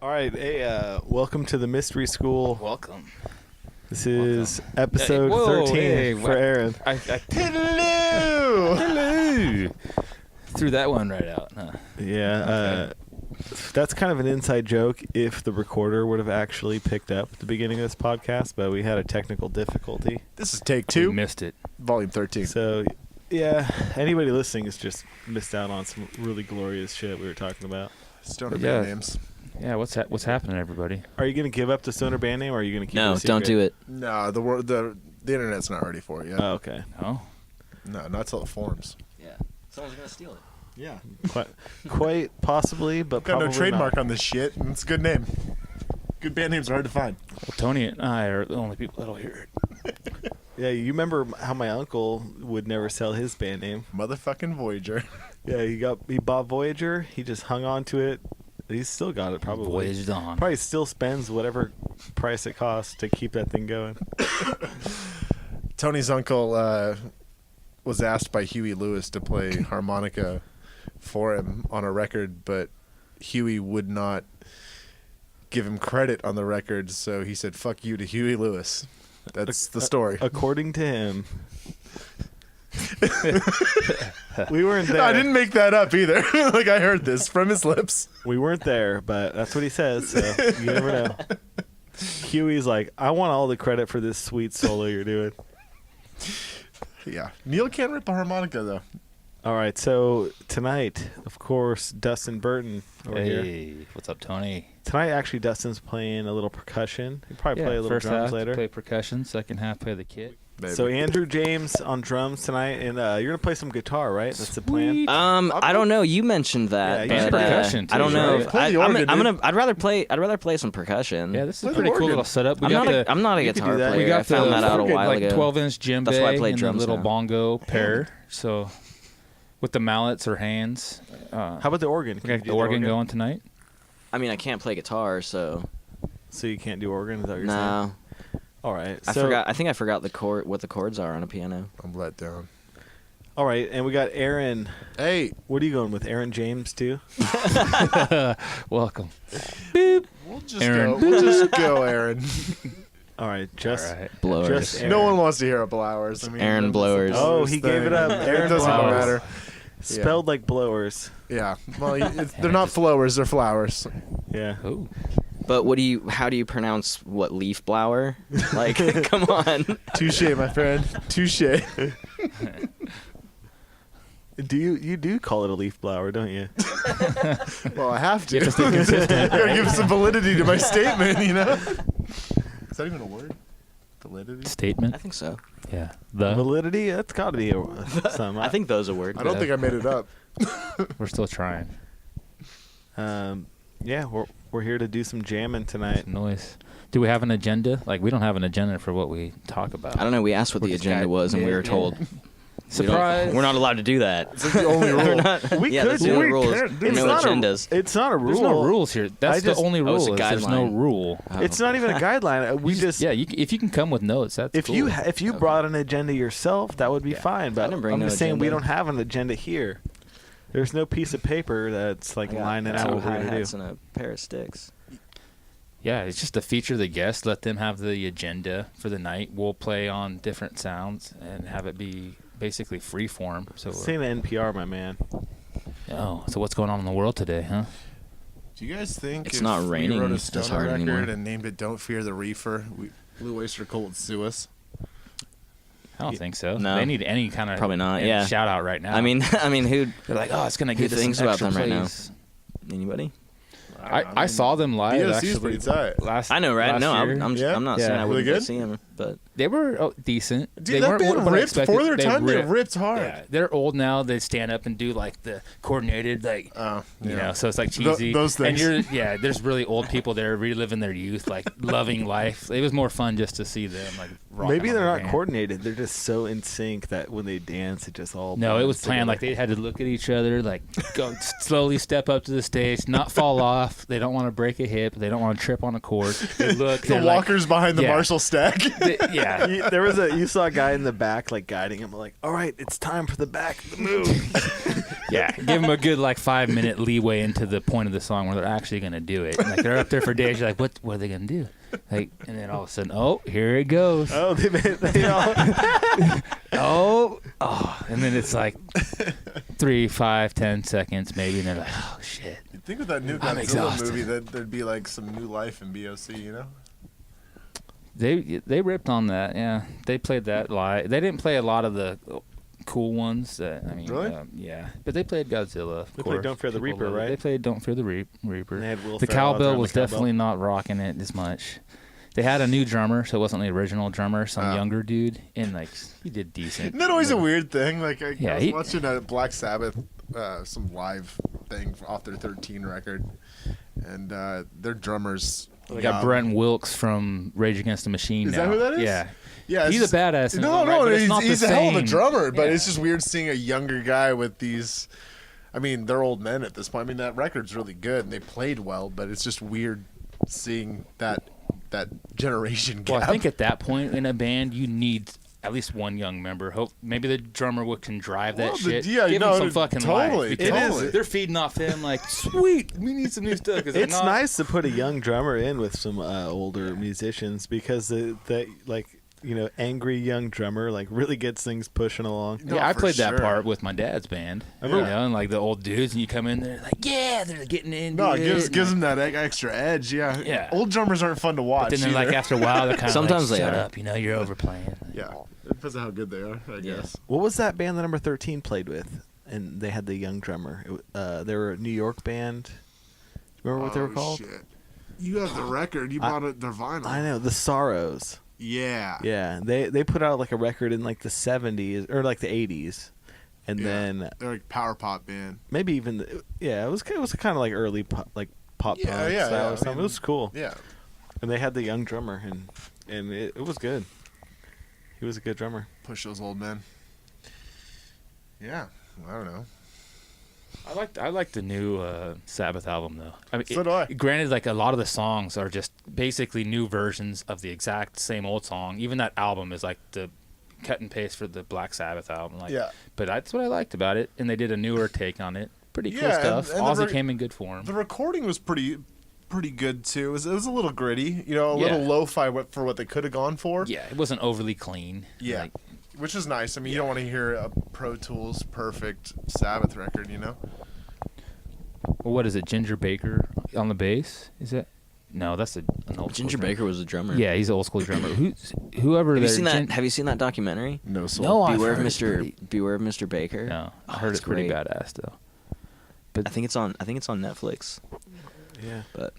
All right, hey, welcome to the Mystery School. Welcome. This is episode 13 for Aaron. Hello! Hello! Threw that one right out, huh? Yeah, that's kind of an inside joke if the recorder would have actually picked up at the beginning of this podcast, but we had a technical difficulty. This is take 2. We missed it. Volume 13. So, yeah, anybody listening has just missed out on some really glorious shit we were talking about. Stoner band names. Yeah, what's happening, everybody? Are you going to give up the Stoner band name, or are you going to keep it a secret? No, don't do it. No, the internet's not ready for it yet. Oh, okay. No? No, not till it forms. Yeah. Someone's going to steal it. Yeah. Quite possibly, but Got probably no trademark not. on this shit, and it's a good name. Good band names are hard to find. Well, Tony and I are the only people that'll hear it. Yeah, you remember how my uncle would never sell his band name? Motherfucking Voyager. Yeah, he bought Voyager. He just hung on to it. He's still got it, probably. Voyaged on. Probably still spends whatever price it costs to keep that thing going. Tony's uncle was asked by Huey Lewis to play harmonica for him on a record, but Huey would not give him credit on the record, so he said, "Fuck you" to Huey Lewis. That's the story. According to him. We weren't there. No, I didn't make that up either. Like, I heard this from his lips. We weren't there, but that's what he says, so you never know. Huey's like, I want all the credit for this sweet solo you're doing. Yeah. Neil can't rip a harmonica, though. All right, so tonight, of course, Dustin Burton over here. Hey, what's up, Tony? Tonight, actually, Dustin's playing a little percussion. He'll probably play a little first drums half, later. play percussion. Second half, play the kit. Maybe. So Andrew James on drums tonight, and you're gonna play some guitar, right? That's the plan. I don't know. You mentioned that. Yeah, you but, should percussion, too, I don't know. right? Play the organ, dude. I'd rather play some percussion. Yeah, this is Play a the pretty cool organ. little setup. I'm not a you could guitar do that. player. We got I found that out a while ago. 12-inch djembe That's why I play and drums a little now. bongo pair. So with the mallets or hands. How about the organ? We Can you got do the organ going tonight. I mean, I can't play guitar, so So you can't do organ? Is that what you're saying? no. All right. I So, forgot. I think I forgot what the chords are on a piano. I'm let down. All right, and we got Aaron. Hey, What are you going with? Aaron James too? Welcome. we'll just Aaron. go. We'll just go, Aaron. All right, just All right. Blowers. Just Aaron. No one wants to hear a blowers. I mean, Aaron that's Blowers. the Oh, he gave it up. thing. Aaron It doesn't Blowers. matter. spelled like blowers. Yeah. Well, they're not flowers. They're flowers. Yeah. Oh. But how do you pronounce what leaf blower? Like, come on. Touche, my friend. Touche. You do call it a leaf blower, don't you? Well, I have to. You have to stay consistent. I gotta give some validity to my statement, you know? Is that even a word? Validity? Statement? I think so. Yeah. The. Validity? That's got to be some. I think those are words. I don't think I made it up. We're still trying. Yeah, we're here to do some jamming tonight. Noise. Do we have an agenda? Like, we don't have an agenda for what we talk about. I don't know. We asked what We're the just agenda guide- was, and we yeah, were told Surprise. we're not allowed to do that. It's like the only We're rule. not, We yeah, could that's the do only it. rules. It's There are no not agendas. It's not a rule. There's no rules here. That's just- the only Oh, rule. it's a is There's no guideline. rule. Oh. It's not even a guideline. We just Yeah, if you can come with notes, that's if cool. you brought an agenda yourself, that would be fine. But didn't bring I'm no just saying we agenda. don't have an agenda here. There's no piece of paper that's like I got lining out two what we're gonna hi-hats do. and a pair of sticks. Yeah, it's just to feature the guests. Let them have the agenda for the night. We'll play on different sounds and have it be basically free form. So, Say the NPR, my man. so what's going on in the world today, huh? Do you guys think It's if not raining we wrote a as stoner hard record anymore. and named it "Don't Fear the Reefer," Blue Oyster Cult would sue us? I don't think so. No. They need any kind of Probably not, yeah. shout out right now. I mean, who they're like, oh, it's gonna who get us thinks some about extra them right now? plays. Anybody? I saw them live BOC's actually. pretty tight. Last I know, right? last No, year. I'm Yeah? not Yeah. saying I Were they wouldn't go good? see them, but They were decent. Dude, they that weren't band what I ripped expected. for their time. They ripped hard. Yeah, they're old now. They stand up and do like the coordinated, like you know. So it's like cheesy. Those things. And there's really old people there reliving their youth, like loving life. It was more fun just to see them like. rocking Maybe on they're their not band. coordinated. They're just so in sync that when they dance, it just all. No, it was blends planned. Like together. they had to look at each other, like go slowly step up to the stage, not fall off. They don't want to break a hip. They don't want to trip on a cord. They look. The they're like- walkers behind the yeah. Marshall stack. yeah. You saw a guy in the back like guiding him, like, all right, it's time for the back to move. Yeah, give them a good 5-minute leeway into the point of the song where they're actually gonna do it. Like they're up there for days. You're like, what are they gonna do? And then all of a sudden, oh, here it goes. Oh, they all. And then it's 3, 5, 10 seconds maybe, and they're like, oh shit. You'd think with that new I'm Godzilla exhausted. movie that there'd be some new life in BOC, you know? They ripped on that. Yeah, they played that live. They didn't play a lot of the cool ones. Really? Yeah, but they played Godzilla. They played Don't Fear the Reaper, right? They played Don't Fear the Reaper. And they had Will The Ferrell out there cowbell on was the cowbell. definitely not rocking it as much. They had a new drummer, so it wasn't the original drummer. Some younger dude, and he did decent. Isn't that always a weird thing? I was watching a Black Sabbath, some live thing off their 13 record, and their drummers. They got Brent Wilkes from Rage Against the Machine. Is now. that who that is? Yeah. Yeah, He's a badass. in his own right, No, but it's not he's the a hell of a same. drummer, but Yeah. it's just weird seeing a younger guy with these. I mean, they're old men at this point. I mean, that record's really good, and they played well, but it's just weird seeing that generation gap. Well, I think at that point in a band, you need at least one young member. Hope maybe the drummer can drive that shit. Yeah, Give him some fucking totally, life. Because totally. they're feeding off him sweet, we need some new stuff. It's nice to put a young drummer in with some older musicians because angry young drummer really gets things pushing along. No, Yeah, I for played that sure. part with my dad's band. And the old dudes, and you come in there they're getting into No, it. it gives them that extra edge. Yeah. Yeah. Old drummers aren't fun to watch. But then they're either. after a while, they're kind of Sometimes they shut are. up, you're overplaying. Yeah. It depends on how good they are, I guess. What was that band that number 13 played with? And they had the young drummer. They were a New York band. Remember what they were called? Shit. You have the record. You bought their vinyl. I know, The Sorrows. Yeah. Yeah, they put out a record in the 70s or the 80s, and then They're power pop band. maybe even it was kind of early pop, pop Yeah, punk yeah, style yeah, or something. It was cool, Yeah. and they had the young drummer, and it was good. He was a good drummer. Push those old men. Yeah. I don't know. I like the new Sabbath album though. I mean, So do I. Granted, a lot of the songs are just basically new versions of the exact same old song. Even that album is the cut and paste for the Black Sabbath album. Yeah. But that's what I liked about it, and they did a newer take on it. Pretty cool Yeah, stuff. and the Ozzy came in good form. The recording was pretty good too. It was a little gritty, a little lo-fi for what they could have gone for. Yeah, it wasn't overly clean. Yeah. Which is nice. I mean, you don't want to hear a Pro Tools perfect Sabbath record, Well, what is it? Ginger Baker on the bass? Is it? No, that's an old Ginger school drummer. Baker was a drummer. Yeah, he's an old school drummer. Whoever. Have you their seen that? Gin- Have you seen that documentary? No soul. No, I've Beware of heard it's Mr. pretty- Beware of Mr. Baker. No, I Oh, heard it's pretty great. badass though. I think it's on Netflix. Yeah. But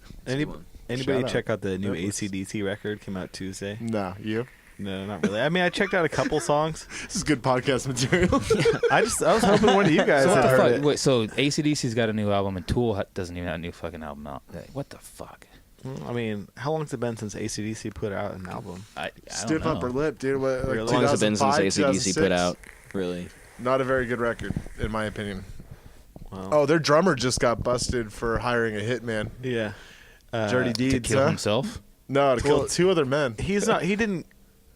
Anybody Shout check out. out the new Netflix. AC/DC record? Came out Tuesday. Nah, you. No, not really. I mean, I checked out a couple songs. This is good podcast material. I was hoping one of you guys So what had the heard fuck? it. Wait, so AC/DC's got a new album, and Tool doesn't even have a new fucking album out. What the fuck? I mean, how long's it been since AC/DC put out an album? I Stiff don't know. upper lip, dude. What, Really? How long has it been since 2005, AC/DC put 2006? out? Really? Not a very good record, in my opinion. Well, Oh, their drummer just got busted for hiring a hitman. yeah. Dirty To deeds, kill huh? himself. No, to Well, kill 2 other men. He's not. He didn't.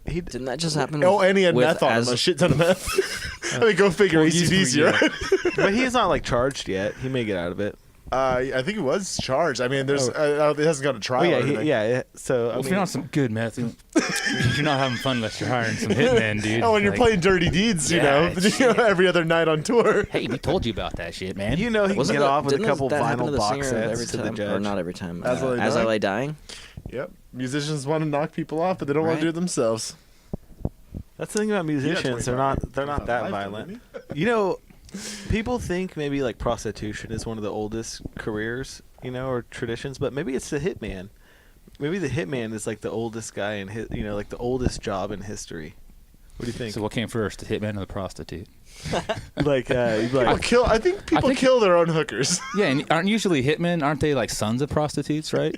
He Didn't that just happen? Oh, and he had with meth on him. as- A shit ton of meth. I mean, go figure. AC/DC, right? but he's not charged yet. He may get out of it. I think he was charged. I mean, there's it hasn't got a trial. Oh yeah, or anything. yeah. So Well, if you're on some good meth, you're not having fun unless you're hiring some hitmen, dude. Oh, when you're playing Dirty Deeds, Yeah, every other night on tour. Hey, we told you about that shit, man. he can Wasn't get that- off with a didn't couple that happen to vinyl the box singer of sets to the Every Time, or judge. not Every Time. As I Lay As I Dying? Lay Dying. Yep. Musicians want to knock people off, but they don't want Right. to do it themselves. That's the thing about musicians. They're not that violent. People think maybe prostitution is one of the oldest careers, or traditions, but maybe it's the hitman. Maybe the hitman is the oldest guy in the oldest job in history. What do you think? So what came first, the hitman or the prostitute? I think people kill their own hookers. Yeah, and aren't usually hitmen? Aren't they sons of prostitutes, right?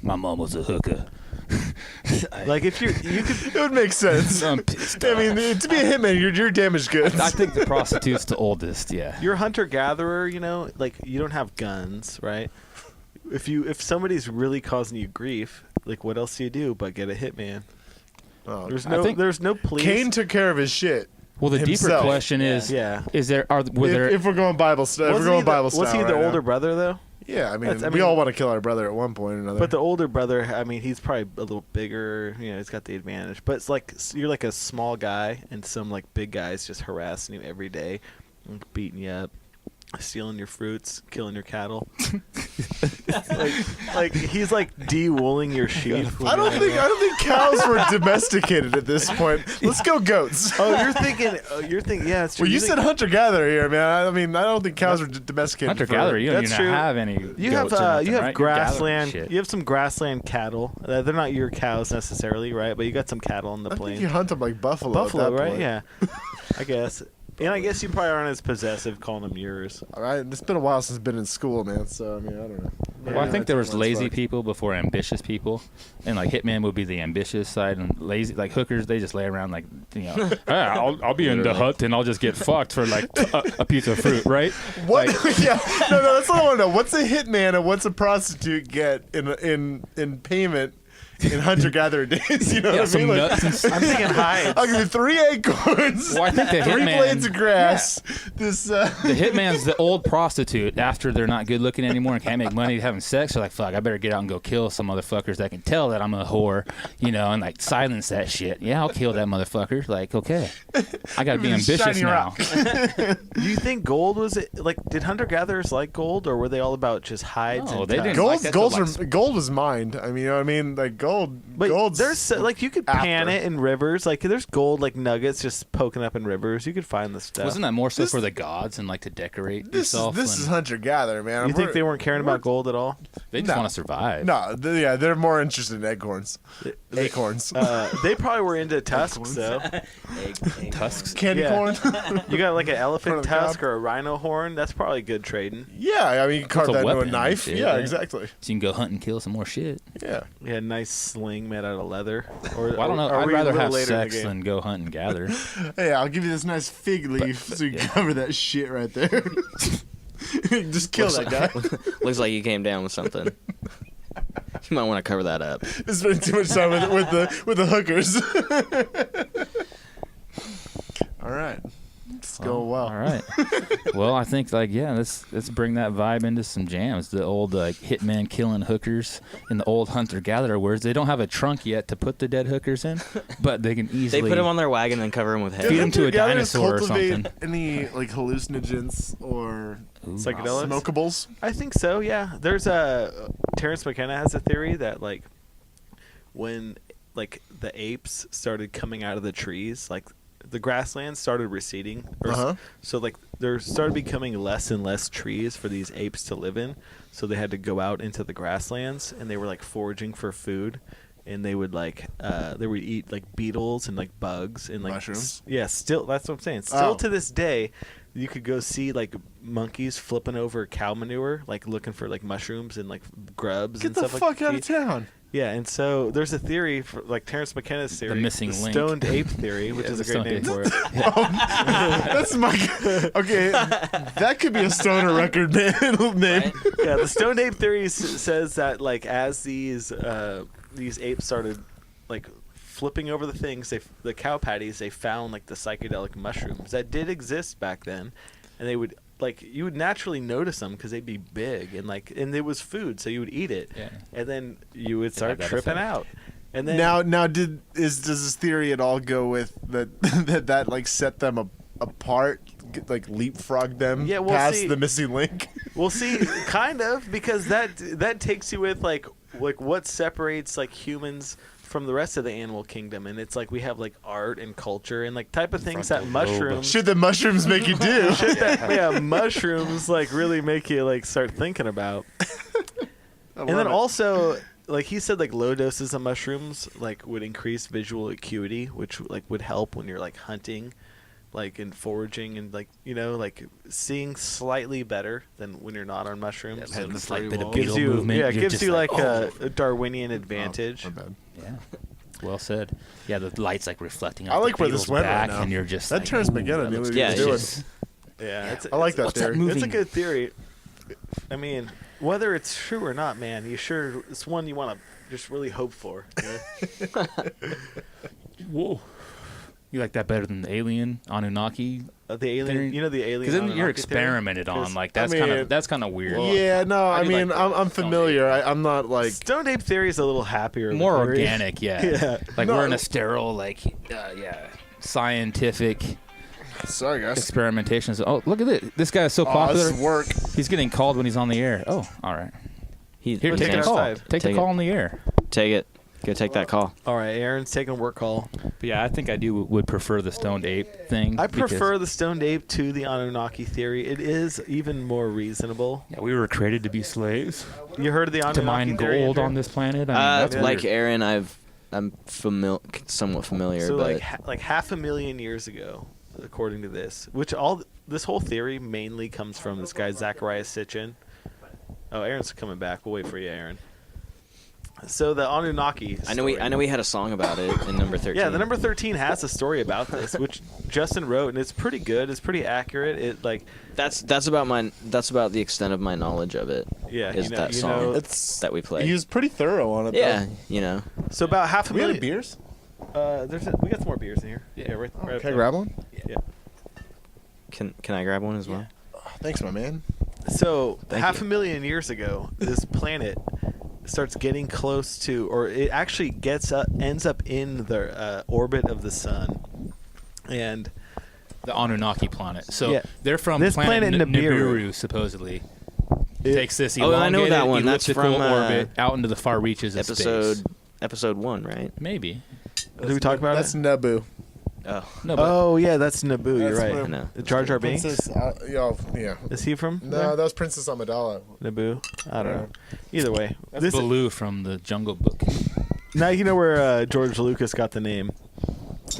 My mom was a hooker. if you could. It would make sense. I'm pissed I off. mean, to be a hitman, you're damaged goods. I think the prostitute's the oldest. Yeah. You're a hunter gatherer, you don't have guns, right? If somebody's really causing you grief, what else do you do but get a hitman? Oh, There's I think- no police. Kane took care of his shit. Well, the deeper himself. question is: is there if we're going Bible style, was he the older brother though? Yeah, I mean, we all want to kill our brother at one point or another. But the older brother, I mean, he's probably a little bigger. He's got the advantage. But it's like you're like a small guy, and some like big guys just harassing you every day, beating you up, stealing your fruits, killing your cattle. like he's like de-wooling your sheep. I don't think cows were domesticated at this point. Let's go goats. Oh, you're thinking. Yeah, it's true. Well, you said hunter-gatherer here, man. I mean, I don't think cows were domesticated. Hunter-gatherer, you don't even have any. You have grassland. You have some grassland cattle. They're not your cows necessarily, right? But you got some cattle on the plains. You hunt them like buffalo. Buffalo, at that right? point. Yeah, I guess. And I guess you probably aren't as possessive calling them yours. All right, it's been a while since I've been in school, man. So I mean, I don't know. Well, I think there was lazy people before ambitious people, and like hitman would be the ambitious side, and lazy like hookers they just lay around like I'll be in the hut and I'll just get fucked for like a piece of fruit, right? What? Like, Yeah, no, that's what I want to know. What's a hitman and what's a prostitute get in payment? In hunter-gatherer days, you know what I mean? Like, I'm thinking hides. I'll give you 3 acorns, well, I think the 3 hitman, blades of grass. This the hitman's the old prostitute after they're not good looking anymore and can't make money having sex. They're like, fuck, I better get out and go kill some motherfuckers that can tell that I'm a whore, and like silence that shit. Yeah, I'll kill that motherfucker. Like, okay, I gotta be ambitious now. Do you think gold was it? Like, did hunter-gatherers like gold, or were they all about just hides? No, and they didn't. gold was mined. I mean, you know what I mean? Like gold. But gold's there's like you could pan after. it in rivers. Like there's gold like nuggets just poking up in rivers. You could find the stuff. Wasn't that more so for the gods and like to decorate yourself? This is hunter-gatherer, man. You think they weren't caring about gold at all? They just want to survive. No, they're more interested in acorns. Acorns. They probably were into tusks though. Tusks, Candy corn. You got like an elephant Front of the tusk cob. or a rhino horn. That's probably good trading. Yeah, I mean you can carve It's a that into a weapon knife. and shit, Yeah, right? exactly. So you can go hunt and kill some more shit. Yeah. Yeah, nice sling made out of leather. Or Well, I don't know. are I'd we a rather little have later in the sex game? than go hunt and gather. Hey, I'll give you this nice fig leaf so you can cover that shit right there. Just kill that guy. Looks like you came down with something. You might want to cover that up. Just spending too much time with the hookers. All right. It's going well. All right. Well, I think let's bring that vibe into some jams. The old hitman killing hookers in the old hunter-gatherer words. They don't have a trunk yet to put the dead hookers in, but they can easily. They put them on their wagon and cover them with hay. Feed 'em to a Hunter-gatherers dinosaur or cultivate something. Any like hallucinogens or Psychedelics? smokables? I think so. Yeah. There's Terrence McKenna has a theory that like when like the apes started coming out of the trees, like the grasslands started receding, so like there started becoming less and less trees for these apes to live in. So they had to go out into the grasslands, and they were like foraging for food, and they would they would eat like beetles and like bugs and like mushrooms. Still that's what I'm saying. Still to this day, you could go see like monkeys flipping over cow manure, like looking for like mushrooms and like grubs. Get and the stuff fuck like out of town. Yeah, and so there's a theory for like Terrence McKenna's theory, missing the link. stoned ape theory, which is a great name for it. That's my okay. That could be a stoner record name. Yeah, the stoned ape theory says that like as these apes started like flipping over the things, the cow patties, they found like the psychedelic mushrooms that did exist back then, and they would. Like you would naturally notice them because they'd be big and and it was food, so you would eat it, and then you would start tripping out. And then does this theory at all go with that like set them apart, like leapfrog them past the missing link? We'll see, kind of, because that takes you with like what separates like humans from the rest of the animal kingdom, and it's like we have like art and culture and like type of things that mushrooms Should the mushrooms make you do? mushrooms like really make you like start thinking about. And then also like he said, like low doses of mushrooms like would increase visual acuity, which like would help when you're like hunting, like in foraging and like like seeing slightly better than when you're not on mushrooms. Yeah, And a slight bit of gives beetle you movement. it You're gives just you like, like a Darwinian advantage. My bad. Yeah. Well said. Yeah, the light's like reflecting. I off like the where this beetle's went back, right now. and you're just That like, turns ooh, McGinnis that knew looks what he was good. doing. It's just- I like that theory. It's a good theory. I mean, whether it's true or not, man, it's one you want to just really hope for. You know? Whoa. You like that better than the alien Anunnaki? The alien, you know, the alien. Because then you're Anunnaki experimented theory? on. Like that's kind of weird. Yeah, no, I do mean, like I'm familiar. I'm not like. Stoned ape theory is a little happier. More theory. organic, yeah. Yeah. Like No. we're in a sterile, like, scientific Sorry, guys. experimentations. Oh, look at it. This guy is so Oh, popular. this is work. He's getting called when he's on the air. Oh, all right. Here, We're take taking the our call. time. Take the Take call it. on the air. Take it. Go take that call. All right, Aaron's taking a work call. But yeah, I think I would prefer the stoned ape thing. I because- prefer the stoned ape to the Anunnaki theory. It is even more reasonable. Yeah, we were created to be slaves. You heard of the Anunnaki To mine theory, gold Andrew? on this planet. I mean, that's Like weird. Aaron, I'm somewhat familiar, So but like half a million years ago, according to this, this whole theory mainly comes from this guy Zacharias Sitchin. Oh, Aaron's coming back. We'll wait for you, Aaron. So the Anunnaki. I know we had a song about it in number 13. Yeah, the number 13 has a story about this, which Justin wrote, and it's pretty good. It's pretty accurate. It like That's about the extent of my knowledge of it. yeah, Is you know, that you song. know- It's That we play. He was pretty thorough on it. Yeah, though. you know. so about half a We million. had beers. We got some more beers in here. Yeah, right. Oh, right up can I there. grab one? Yeah. Can I grab one as well? Oh, thanks, my man. So Thank half you. a million years ago, this planet starts getting close to, or it actually ends up in the orbit of the sun, and The Anunnaki planet. So Yeah. they're from This planet planet Nibiru, supposedly. Takes this Oh, I know elongated that one. That's elliptical from, orbit out into the far reaches of space. episode 1, right? Maybe. did we talk about That's it? Naboo. Oh. No, but Oh yeah, that's Naboo. You're That's right. where- I know. Jar Jar Binks. Princess, yeah. Is he from? No, there? that was Princess Amidala. Naboo. I don't know. Either way, that's this Baloo from the Jungle Book. now you know where George Lucas got the name.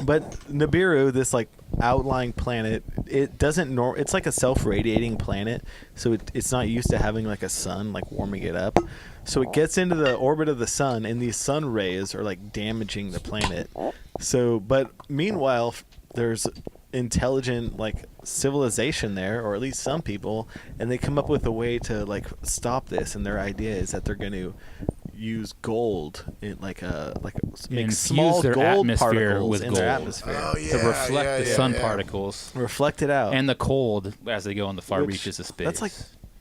But Nibiru, this like outlying planet, it doesn't it's like a self-radiating planet, so it's not used to having like a sun like warming it up. So it gets into the orbit of the sun, and these sun rays are like damaging the planet. So, but meanwhile, there's intelligent like civilization there, or at least some people, and they come up with a way to like stop this. And their idea is that they're going to use gold in make Infuse small their gold atmosphere particles with in their gold. atmosphere. Oh, yeah. To reflect the sun yeah. particles Reflect it out. and the cold as they go in the far Which- reaches of space. That's like,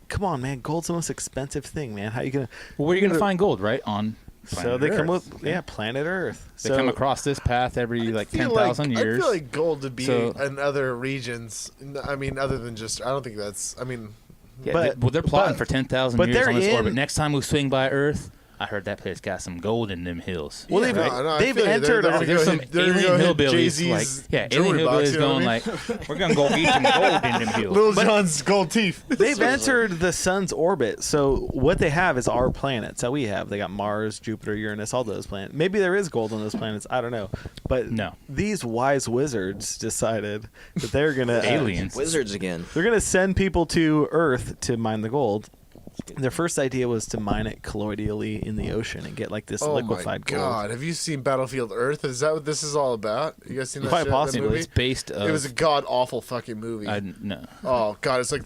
come on, man. Gold's the most expensive thing, man. How you gonna? well, where are you going to find gold, right? On So planet they come Earth. with planet Earth. They so come across this path every like I feel 10,000 years. I feel like gold to be So- in other regions. I mean, other than just. I don't think that's. I mean, Yeah, But- they're plotting but- for 10,000 but years they're on this in- orbit. Next time we swing by Earth, I heard that place got some gold in them hills. Well, yeah, they've- I they've feel you. entered They're our- gonna There's go some hit- they're gonna alien go hit hillbillies, Jay-Z's alien jewelry box, hillbillies you know going what I mean? like, we're gonna go get some gold in them hills. Little John's gold teeth. They've entered the sun's orbit. So what they have is our planets that we have. They got Mars, Jupiter, Uranus, all those planets. Maybe there is gold on those planets. I don't know. But No. these wise wizards decided that they're gonna Aliens. Wizards again. They're gonna send people to Earth to mine the gold. Their first idea was to mine it colloidally in the ocean and get like this Oh my liquefied gold. God! Have you seen Battlefield Earth? Is that what this is all about? You guys seen that Quite shit, possibly. that movie? It's based It was a god awful fucking movie. no. Oh God! It's like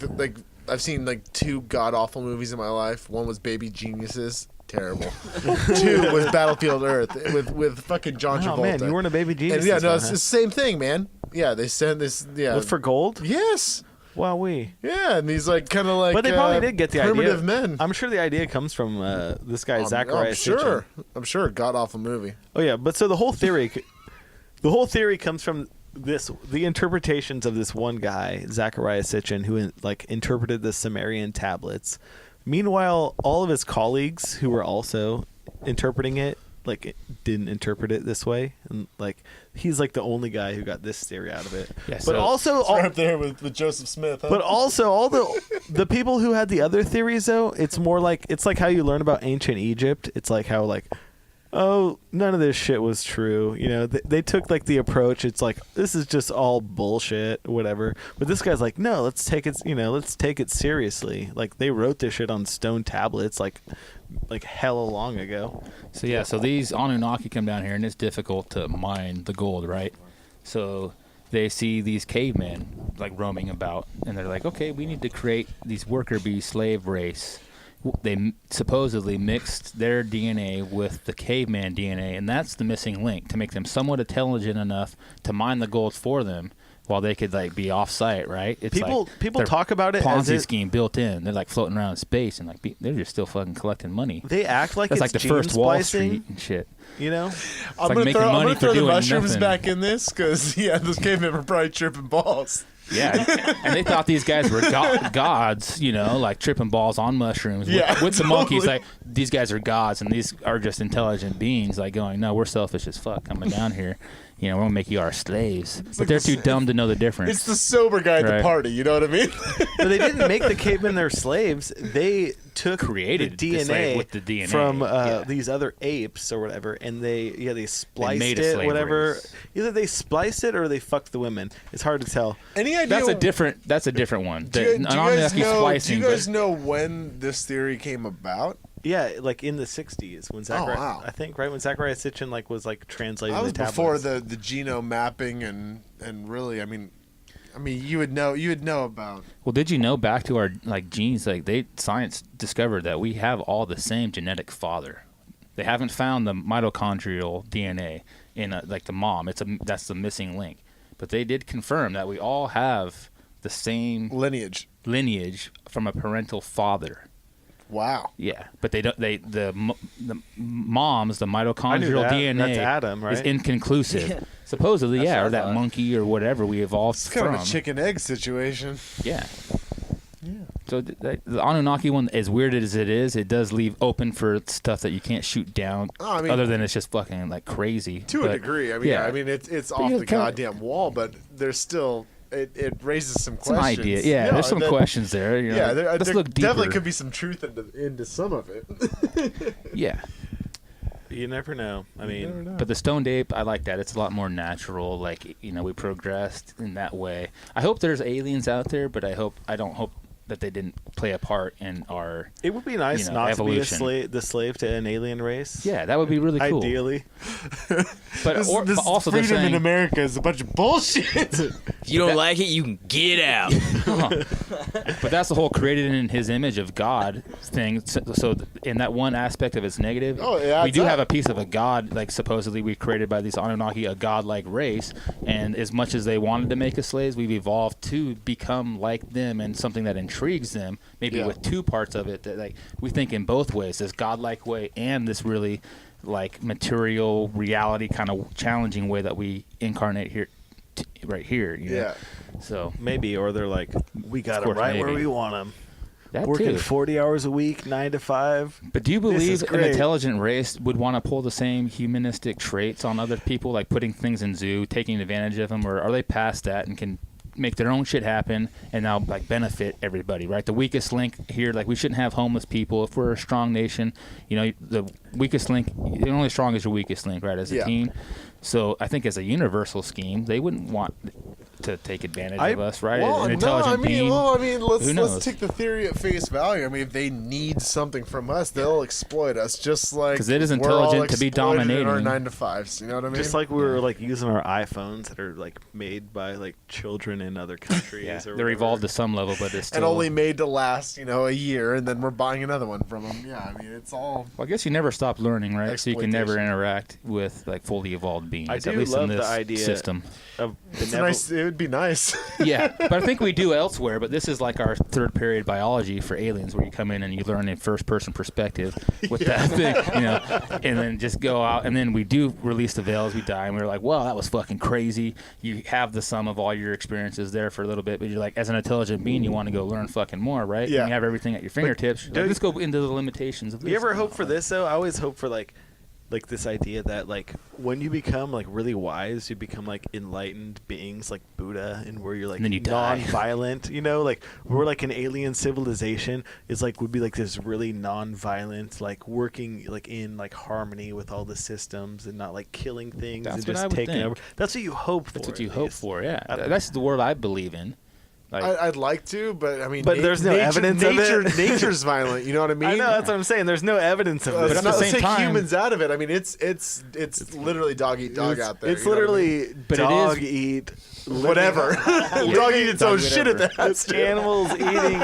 I've seen like 2 god awful movies in my life. One was Baby Geniuses. Terrible. 2 was Battlefield Earth with fucking John Travolta. Oh man, you weren't a baby genius. And yeah, no, it's the same thing, man. Yeah, they send this. Yeah, With for gold. yes. Wow, we. Yeah, and these like kind of like. But they probably did get the primitive idea. men. I'm sure the idea comes from this guy I'm Zacharias. sure. Sitchin. I'm sure. God awful movie. Oh yeah, but so the whole theory comes from the interpretations of this one guy Zacharias Sitchin who like interpreted the Sumerian tablets. Meanwhile, all of his colleagues who were also interpreting it like didn't interpret it this way, and like he's like the only guy who got this theory out of it. Yeah, but so- also Right up there with Joseph Smith. Huh? But also, all the people who had the other theories, though, it's more like it's like how you learn about ancient Egypt. It's like how like, oh, none of this shit was true. You know, they took like the approach. It's like this is just all bullshit, whatever. But this guy's like, no, let's take it seriously. Like they wrote this shit on stone tablets, like hella long ago. So yeah, so these Anunnaki come down here, and it's difficult to mine the gold, right? So they see these cavemen like roaming about, and they're like, okay, we need to create these worker bee slave race, they supposedly mixed their DNA with the caveman DNA, and that's the missing link to make them somewhat intelligent enough to mine the gold for them while they could like be off-site, right? It's people talk about it Ponzi as it, scheme built in. They're like floating around in space and like they're just still fucking collecting money. they act like That's it's like the gene first Wall splicing, Street and shit. you know. I'm like making money gonna for throw the doing mushrooms nothing. back in this because those cavemen were probably tripping balls. Yeah, and they thought these guys were gods, you know, like tripping balls on mushrooms. Yeah, with the totally. monkeys, like these guys are gods, and these are just intelligent beings. Like going, no, we're selfish as fuck coming down here. You know, we're gonna make you our slaves. But like they're too dumb to know the difference. It's the sober guy at the Right. party. You know what I mean? But they didn't make the cavemen their slaves. They Created the the slave DNA, with the DNA, from yeah. these other apes or whatever, and they spliced made a it, slave whatever. race. Either they spliced it or they fucked the women. It's hard to tell. Any idea? That's a different one. Do you guys Splicing, know when this theory came about? Yeah, like in the '60s when Zachariah, wow. I think, right when Zachariah Sitchin was translating That was the tablets. before the genome mapping and really, I mean, you would know about. Well, did you know back to our like genes? Like science discovered that we have all the same genetic father. They haven't found the mitochondrial DNA in like the mom. That's the missing link. But they did confirm that we all have the same Lineage. from a parental father. Wow. Yeah, but they don't. The moms, the mitochondrial that. DNA That's Adam, right? is inconclusive. Yeah. Supposedly, That's yeah, what or I that thought. monkey or whatever we evolved It's kind from. of a chicken egg situation. Yeah. So the Anunnaki one, as weird as it is, it does leave open for stuff that you can't shoot down. Oh, I mean, other than it's just fucking like crazy. to a degree. I mean, it's off you the kinda- goddamn wall, but there's still it raises some It's an questions. idea. Yeah, there's some questions there. You know, Yeah, let's there look deeper. definitely could be some truth into some of it. Yeah. You never know. I mean, But the stoned ape, I like that. It's a lot more natural. Like, you know, we progressed in that way. I hope there's aliens out there, but I don't hope that they didn't play a part in our. it would be nice you know, not evolution. to be the slave to an alien race. Yeah, that would be really cool. Ideally. But, but also they're freedom in saying, America is a bunch of bullshit. If you don't like it, you can get out. but that's the whole created in his image of God thing. So in that one aspect of it's negative, Oh, yeah, we do it's have that. a piece of a God, like supposedly we created by these Anunnaki, a God-like race. And as much as they wanted to make us slaves, we've evolved to become like them and something that intrigues them, maybe Yeah. with two parts of it that like we think in both ways, this God-like way and this really like material reality kind of challenging way that we incarnate here, right here. You know? Yeah. So Maybe, or they're like, we got Of them course, right where maybe. we want them. that Working too. 40 hours a week, 9 to 5. But do you This is believe an great. intelligent race would want to pull the same humanistic traits on other people, like putting things in zoo, taking advantage of them, or are they past that and can make their own shit happen and now like benefit everybody, right? The weakest link here, like we shouldn't have homeless people. If we're a strong nation, you know, the weakest link, the only strong is your weakest link, right? As a Yeah. team. So I think as a universal scheme, they wouldn't want to take advantage of us, right? An intelligent being. Who knows? Let's take the theory at face value. I mean, if they need something from us, they'll exploit us, just like 'Cause it is we're all intelligent to be exploited in our dominating. 9 to 5s. You know what I mean? Just like we were like using our iPhones that are like made by like children in other countries. Yeah, or they're whatever. evolved to some level, but it's still. and only made to last, a year, and then we're buying another one from them. Yeah, I mean, it's all. Well, I guess you never stop learning, right? So you can never Exploitation. interact with like fully evolved beings. I at do least love in the this idea system. of It's nice. It would be nice. Yeah, but I think we do elsewhere. But this is like our third period biology for aliens, where you come in and you learn in first-person perspective with that thing, and then just go out. And then we do release the veils. We die, and we're like, "Well, that was fucking crazy." You have the sum of all your experiences there for a little bit, but you're like, as an intelligent being, you want to go learn fucking more, right? Yeah. And you have everything at your fingertips. You're like, let's go into the limitations of this. You ever hope for this though? I always hope for like this idea that like when you become like really wise, you become like enlightened beings like Buddha, and where you're like And then you die. non-violent. Like we're like an alien civilization is like would be like this really non-violent, like working like in like harmony with all the systems and not like killing things That's and what just I would taking think. over. That's what you hope for. That's what you at hope least. for, yeah. I don't That's the world I believe in. Like, I'd like to, but I mean, But there's no evidence of it. Nature's violent. You know what I mean? I know, that's what I'm saying. There's no evidence of Let's this. at the not same take time- humans out of it. I mean, it's literally dog eat dog out there. It's you know what I mean? literally But it dog is- eat whatever. Dog eat its own shit at that. It's animals eating.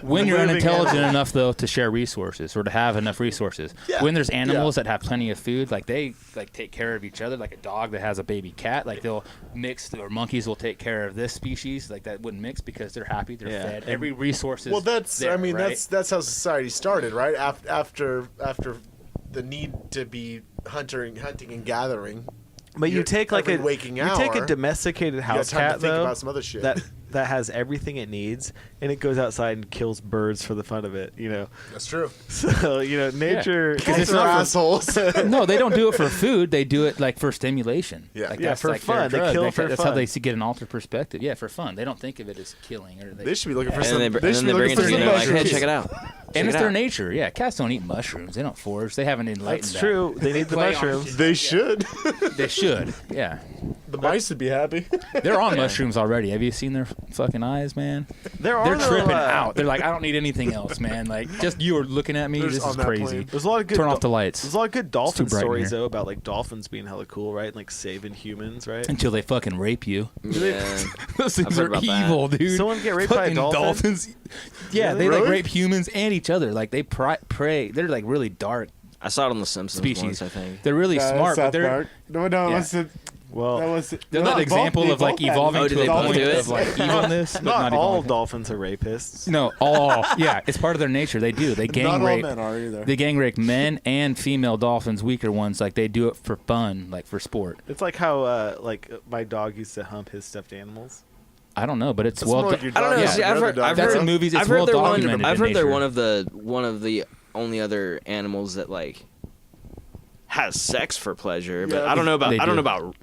when you're living unintelligent animals. enough though to share resources or to have enough resources, when there's animals that have plenty of food, like they like take care of each other, like a dog that has a baby cat, like they'll mix, or monkeys will take care of this species, like that wouldn't mix because they're happy, they're Yeah. fed. Every resource is Well, that's there, I mean right? that's how society started, right? After the need to be hunting and gathering. But you take like every a waking you take a hour, domesticated You got house time to cat think though about some other shit. that has everything it needs, and it goes outside and kills birds for the fun of it. You know, That's true. so nature. Because it's They're not assholes. no, they don't do it for food. They do it like for stimulation. Yeah. like, Yeah, that's for like their fun. They drug. kill for That's fun. how they get an altered perspective. Yeah, for fun. They don't think of it as killing. Or They should be looking for And some. then They should they be bring looking it for to you some and they're like, hey, mushrooms. check it out. and it's it their out. nature. Yeah, cats don't eat mushrooms. They don't forage. They haven't enlightened That's that. true. They need the Play on mushrooms. shit. They should. They should. Yeah, The mice would be happy. they're on mushrooms already. Have you seen their fucking eyes, man? They're They're though, tripping out. They're like, I don't need anything else, man. Like, just you are looking at me. They're This just is on that crazy. plane. There's a lot of good. Turn off the lights There's a lot of good dolphin bright in stories here. though about like dolphins being hella cool, right? Like saving humans, right? until they fucking rape you. Yeah. Those things heard are about that. evil, dude. Someone get raped by a Fucking dolphin? dolphins. Yeah, Really? they like Really? rape humans and each other. Like they prey. They're like really dark I saw it on The Simpsons species. once, I think. They're really smart, but they're No, Yeah. that's it. Well, That was they're that example of like evolving Oh, to did a they both point do it? of like evilness. but not all evolving. dolphins are rapists. No, all. Yeah, it's part of their nature. They do. They gang Not all rape. men are either. They gang rape men and female dolphins, weaker ones. Like they do it for fun, like for sport. It's like how my dog used to hump his stuffed animals. I don't know, but it's That's well. more like your I don't know. dog Yeah. See, I've rather heard, dog I've That's heard, in movies. It's I've heard well they're documented. I've in heard they're nature. one of the only other animals that like has sex for pleasure. But Yeah, I don't know about they I don't know do. about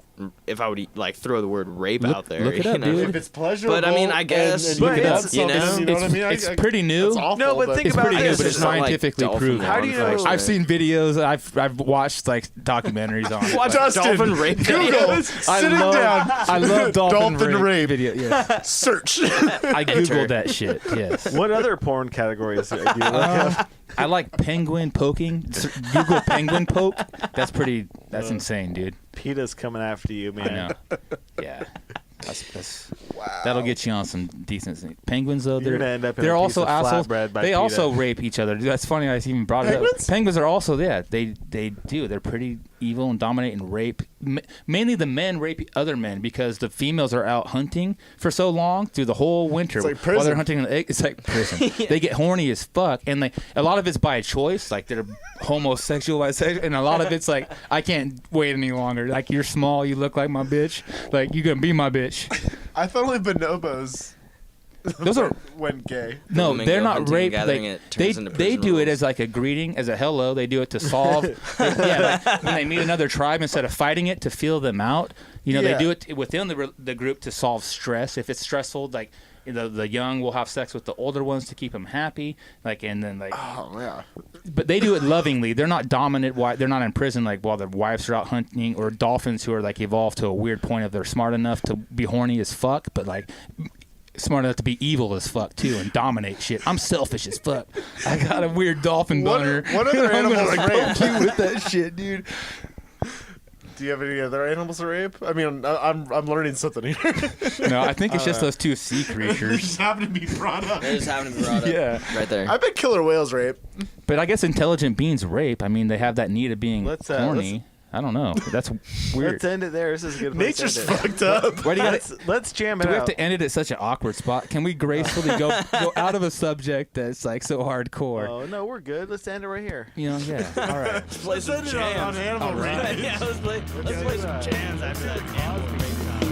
if I would like throw the word rape Look- out there. look it you up, know? dude. If it's pleasurable, But, I mean, I guess- and Look you it can up. have You know? something, you know what I mean? It's pretty new. That's awful, No, but think It's about pretty new, this. but it's It's not like scientifically dolphin proven. How do you know- unfortunately. I've seen videos. I've watched like documentaries on it. Watch Like, Dustin, dolphin rape Google, videos. sitting down. I love dolphin, Dolphin rape. video. Yeah, Search. I Enter. googled that shit. Yes. What other porn categories do you look up? I like penguin poking. Google penguin poke. That's insane, dude. PETA's coming after you, I man. know. Yeah. That'll get you on some decent penguins though. You're They're gonna end up in they're a also piece of assholes. flatbread by They PETA. also rape each other. That's funny. I even brought it Penguins? up. Penguins are also they do. They're pretty evil and dominate and rape. Mainly the men rape other men because the females are out hunting for so long through the whole winter It's like while they're prison. hunting. It's like prison. They get horny as fuck, and a lot of it's by choice. Like they're homosexual, bisexual, and a lot of it's like I can't wait any longer. Like you're small, you look like my bitch. Like you gonna be my bitch. I thought only bonobos Those are went gay. no, Women they're go not hunting and rape. gathering, They it turns into they prison do it rules. as like a greeting, as a hello. They do it to solve. Like when they meet another tribe, instead of fighting it to feel them out, Yeah. they do it within the group to solve stress. If it's stressful, like the young will have sex with the older ones to keep them happy. Like and then like, Oh yeah. but they do it lovingly. They're not dominant. They're not in prison like while their wives are out hunting, or dolphins who are like evolved to a weird point of they're smart enough to be horny as fuck, but like smart enough to be evil as fuck too and dominate shit. I'm selfish as fuck. I got a weird dolphin boner. What other I'm gonna, animals like, rape? poke you with that shit, dude. Do you have any other animals to rape? I mean, I'm learning something here. No, I think it's just those two sea creatures. just happen to be brought up. They just happen to be brought up Yeah. right there. I bet killer whales rape. But I guess intelligent beings rape. I mean, they have that need of being Let's, horny. I don't know. That's weird. Let's end it there. This is a good place to Nature's end it. fucked up. Why do you gotta, Let's jam it do we out. have to end it at such an awkward spot? Can we gracefully go out of a subject that's like so hardcore? Oh no, we're good. Let's end it right here. You know, yeah. All right. play some on animal rape. Yeah, let's play some jams after that.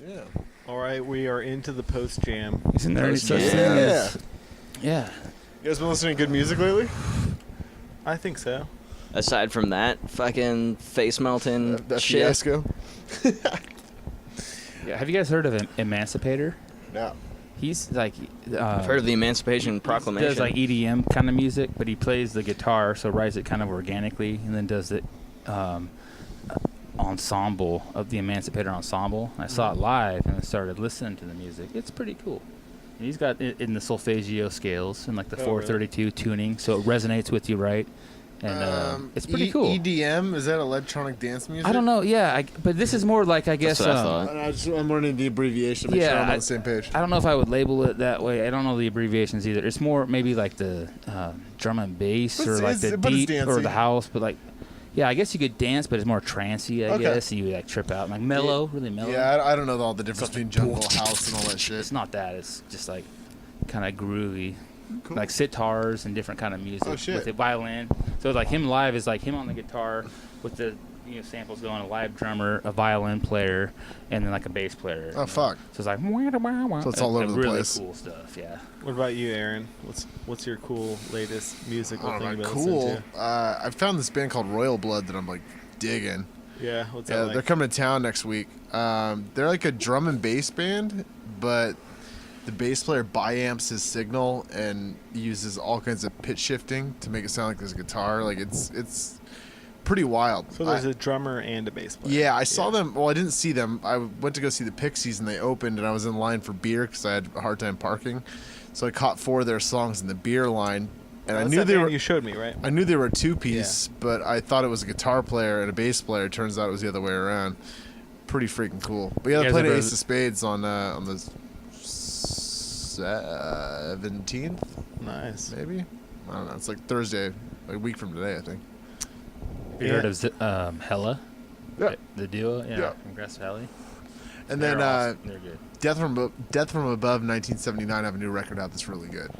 Yeah. All right, we are into the post jam. Isn't there any such Yeah. thing as... Yeah. You guys been listening to good music lately? I think so. Aside from that fucking face melting That shit. fiasco? Yeah. Have you guys heard of Emancipator? No. He's like... I've heard of the Emancipation Proclamation. He does like EDM kind of music, but he plays the guitar, so writes it kind of organically, and then does it ensemble of the Emancipator ensemble. I saw it live and I started listening to the music. It's pretty cool. And he's got it in the solfeggio scales and like the 432 tuning, so it resonates with you right. And it's pretty cool. EDM, is that electronic dance music? I don't know. Yeah, but this is more like I guess. That's what I thought. I'm learning the abbreviation. Make sure I'm on the same page. I don't know if I would label it that way. I don't know the abbreviations either. It's more maybe like the drum and bass or like the beat or the house, but like, yeah, I guess you could dance, but it's more trancey. I guess you would like trip out, like mellow, really mellow. Yeah, I don't know all the difference between jungle, house, and all that shit. It's not that. It's just like kind of groovy. Cool. Like sitars and different kind of music with the violin. So like him live is like him on the guitar with the samples going, a live drummer, a violin player, and then like a bass player. Oh fuck! So it's like so it's all over the really place. Cool stuff. Yeah. What about you, Aaron? What's your cool latest musical thing you've been cool. listening to? I found this band called Royal Blood that I'm like digging. Yeah, what's that like? They're coming to town next week. They're like a drum and bass band, but the bass player bi-amps his signal and uses all kinds of pitch shifting to make it sound like there's a guitar. Like it's pretty wild. So there's a drummer and a bass player. Yeah, I saw them. Well, I didn't see them. I went to go see the Pixies and they opened, and I was in line for beer because I had a hard time parking. So I caught 4 of their songs in the beer line, and I knew they were. You showed me, right? I knew they were a 2-piece, but I thought it was a guitar player and a bass player. Turns out it was the other way around. Pretty freaking cool. But yeah, they played Ace of Spades on the 17th. Nice. Maybe. I don't know. It's like Thursday, a week from today, I think. You heard of Hella? Yeah. The duo? Yeah. From Grass Valley? And They're then awesome. They're good. Death from Above 1979 have a new record out that's really good.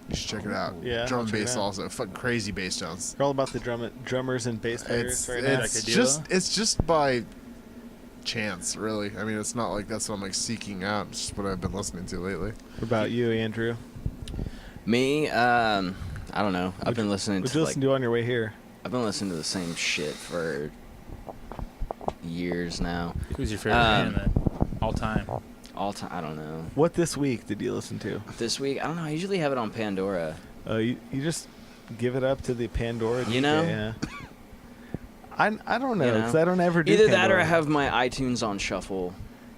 You should check it out. Yeah, Drum I'll and check it bass out. also. Fucking crazy bass sounds. We're all about the drummers and bass players right now. It's just by chance, really. I mean, it's not like that's what I'm like seeking out. It's just what I've been listening to lately. What about you, Andrew? Me, I don't know. I've been listening What to you listen to on your way here? I've been listening to the same shit for years now. Who's your favorite band then? All time? All time, I don't know. What this week did you listen to? This week, I don't know. I usually have it on Pandora. You just give it up to the Pandora. You DJ, know? Yeah. I don't know You know? because I don't ever do Either Pandora. that or I have my iTunes on shuffle.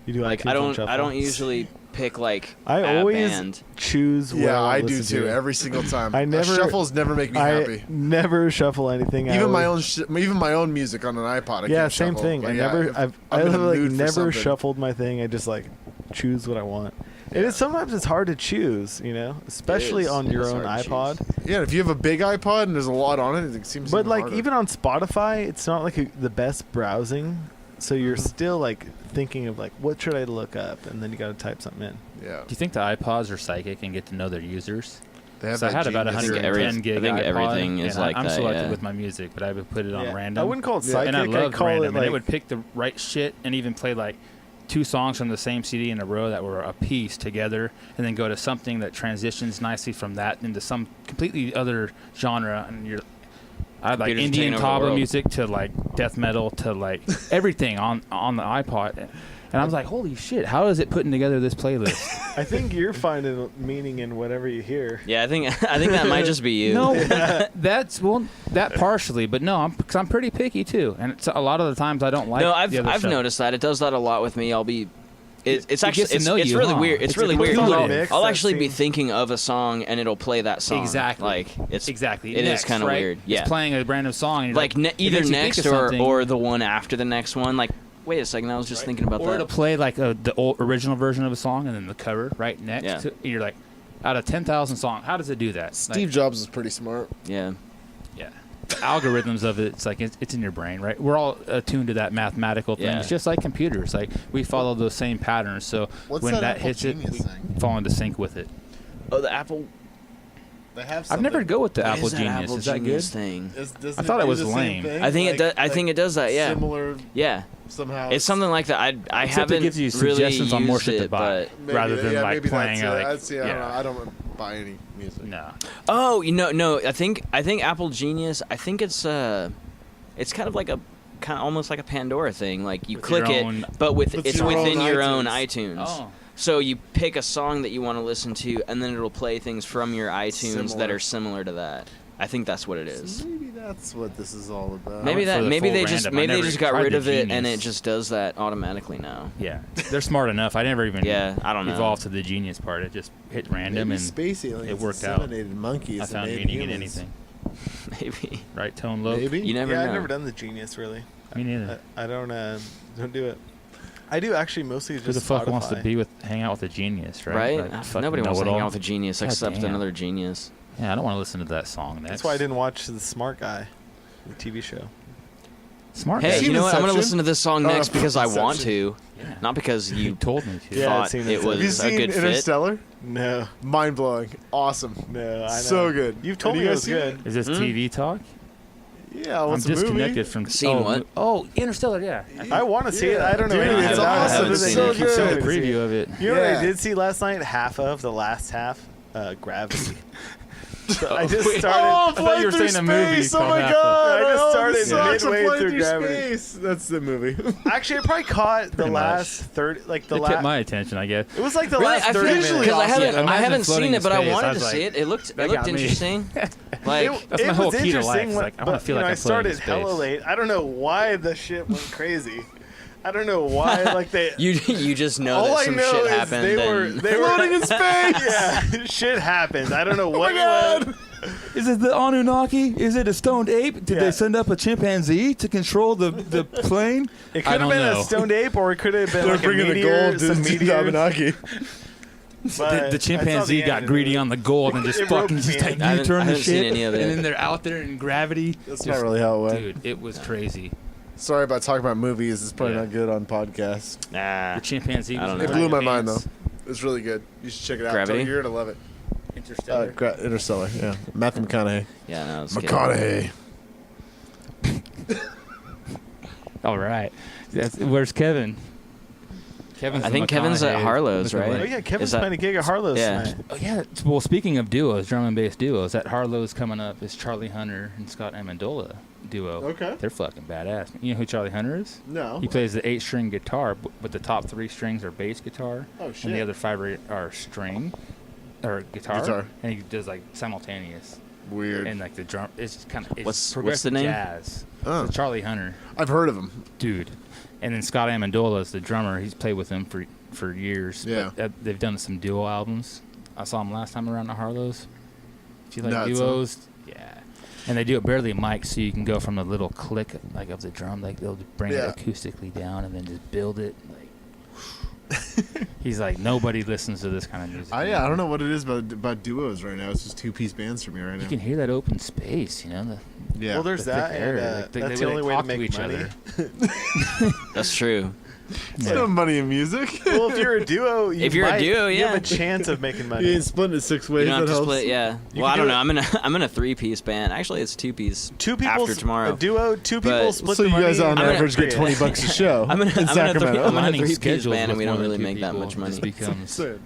You do Like iTunes on I shuffle? don't usually pick like I a always band. choose. What Yeah, I I do listen too. to. Every single time. I never Shuffles never make me I happy. never shuffle anything. I Even my always- own even my own music on an iPod. I Yeah, can't same shuffle. thing. Like, I I'm in a like mood for never something. shuffled my thing. I just like choose what I want. It is sometimes it's hard to choose, especially on It your is own hard to iPod. Yeah, if you have a big iPod and there's a lot on it, it seems. But even like harder. even on Spotify, it's not like the best browsing. So you're still like thinking of like what should I look up, and then you got to type something in. Yeah, Do you think the iPods are psychic and get to know their users? they have So I that had about genius. 110 gig I think iPod, everything is and like I'm that, selective yeah. with my music, but I would put it on Yeah. random. I wouldn't call it Yeah. psychic. And I loved call random, it and like it would pick the right shit and even play like 2 songs from the same CD in a row that were a piece together, and then go to something that transitions nicely from that into some completely other genre. And I had like Computers Indian taking over the Kaba world. music to like death metal to like everything on the iPod. And I was like, holy shit, how is it putting together this playlist? I think you're finding meaning in whatever you hear. Yeah, I think that might just be you. No, that partially, but no, because I'm pretty picky too, and a lot of the times I don't like. No, the other I've stuff. noticed that it does that a lot with me. It's actually gets to know it's you, really huh? weird. It's really It's weird. a little 'cause mix I'll that actually be seems- thinking of a song and it'll play that song. Exactly. Like it's Exactly. It is Next, kind of right? weird. Yeah. It's playing a random song. And you're Like it either makes you think next of or something, the one after the next one. Like wait a second, I was just thinking about or that. to play like the old original version of a song and then the cover right next. Yeah. To, you're like, out of 10,000 songs, how does it do that? Steve Jobs is pretty smart. Yeah. Yeah. Algorithms of it, it's like it's in your brain, right? We're all attuned to that mathematical thing. Yeah. It's just like computers. Like we follow those same patterns. So What's when that that Apple hits it, Genius we thing? fall into sync with it. Oh, the Apple. They have. I've never go with the What Apple is that Genius. Apple is that Genius good? thing? I thought it was lame. I think it does. I think it does that. Yeah. Similar. Yeah. somehow. It's something like that. I Except haven't it gives you really suggestions on more used shit to it, buy. but rather than like playing. That's, Or like, I don't know. I don't buy any music. No. oh, no. I think Apple Genius. I think it's kind of like almost like a Pandora thing. Like you With click your it, own- but With it's your within own your own iTunes. iTunes. Oh. So you pick a song that you want to listen to, and then it'll play things from your iTunes that Similar. are similar to that. I think that's what it is. So maybe that's what this is all about. Maybe went for the they full just random. I maybe they never just got tried rid the of it, and it Genius. just does that automatically now. Yeah, they're smart enough. I never even I don't know. evolved to the Genius part. It just hit random Maybe and space aliens it worked out. inseminated monkeys. I and found made meaning in humans. anything. Maybe Right tone, low. Maybe. you never Yeah, know. I've never done the Genius really. Me neither. I don't do it. I do actually mostly just Who the fuck Spotify. wants to hang out with a genius, right? Right? Like, fucking Nobody wants to hang know-it-all. out with a genius God except damn. another genius. Yeah, I don't want to listen to that song. That's why I didn't watch The Smart Guy, the TV show. Smart. Hey, guy. seen you know what? I'm going to Inception? listen to this song Oh, next because I want Inception. to, Yeah. not because You you told me to. Yeah, I've thought seen it Inception. Have you was a seen good fit. Interstellar? No, Mind blowing. Awesome. no, I know. So good. You've told Have me you it guys was seen good. Is this Hmm? TV talk? Yeah, I'm what's a disconnected movie? from. Seen what? Oh, Interstellar. Yeah. I want to see it. Yeah, I don't know. dude, anything it's about it. awesome. Other than It's you so keep good. telling The me to see preview it. of it. You know what I Yeah. did see last night? Half of the last half. Gravity. So I just Wait. started. I thought you were saying a movie Oh called my Half god! I just Oh, started this sucks. I'm midway flying through Gravity. Space. That's the movie. Actually, I probably caught the Pretty much. last 30, like the It kept last. my attention, I guess. It was like the Really, last I 30 feel minutes. because I haven't, Yeah, I imagine haven't floating seen in it, but I space. I wanted was to like, see it. It looked that got me. interesting. Like That's my it whole was key to life. interesting, It's like, I wanna but, feel you like know, I'm I floating in started hella space. late. I don't know why the shit went crazy. I don't know why. Like they. you just know all that I some know shit is happened. they were and floating in space. Yeah, shit happened. I don't know what. Is it the Anunnaki? Is it a stoned ape? Did Yeah. they send up a chimpanzee to control the plane? It I could have don't been know. a stoned ape, or it could have been They're like a bringing the meteor, gold some to meteor. Abenaki. The chimpanzee got greedy on the gold and just It fucking roped just me like in. I haven't- U-turn I the haven't seen shit. any of it. And then they're out there in gravity. That's Just- not really how it went. Dude, it was crazy. Sorry about talking about movies. It's probably Yeah. not good on podcasts. nah. The chimpanzee I was don't in know. It blew my pants. mind though. It's really good. You should check it out. Gravity? You're gonna love it. Interstellar. Interstellar. Yeah, Matthew McConaughey. Yeah, no. It's good. McConaughey. All right. Where's Kevin? Kevin's I the think Kevin's at McConaughey Harlow's, looking right? Oh yeah, Kevin's Is that- playing a gig at Harlow's Yeah. tonight. Oh yeah. Well, speaking of duos, drum and bass duos, at Harlow's coming up is Charlie Hunter and Scott Amendola duo. Okay. They're fucking badass. You know who Charlie Hunter is? No. He plays the 8-string guitar, but the top 3 strings are bass guitar, Oh shit. and the other 5 are string or guitar. Guitar. And he does like simultaneous, Weird. and like the drum. It's kind of What's the progressive name? Jazz. Oh. So Charlie Hunter, I've heard of him. dude, and then Scott Amendola is the drummer. He's played with them for years. Yeah. But, they've done some duo albums. I saw him last time around the Harlow's. If you like Nuts, huh? duos, yeah. And they do it barely mic'd, so you can go from the little click like of the drum, like they'll bring Yeah. it acoustically down and then just build it. Like he's like, nobody listens to this kind of music. I don't know what it is about duos right now. It's just 2-piece bands for me right You now. can hear that open space, you know. Yeah. Well, there's The that, thick and air, like, that's they the only way to talk to make each money. other. That's true. There's no money in music. Well, if you're a duo, you If you're a might- duo, you have yeah. a chance of making You money. ain't splitting it 6 ways. You don't have that to helps. split, yeah. You Well, I can don't do know. I'm in a 3-piece band. Actually, it's 2-piece. Two people after tomorrow. A duo, two But- people split So the you money. guys on I'm gonna- average get $20 a show I'm in in a Sacramento. Aligning 3-piece schedules band, and with we don't more than really 2 make that people much money. just becomes Saying.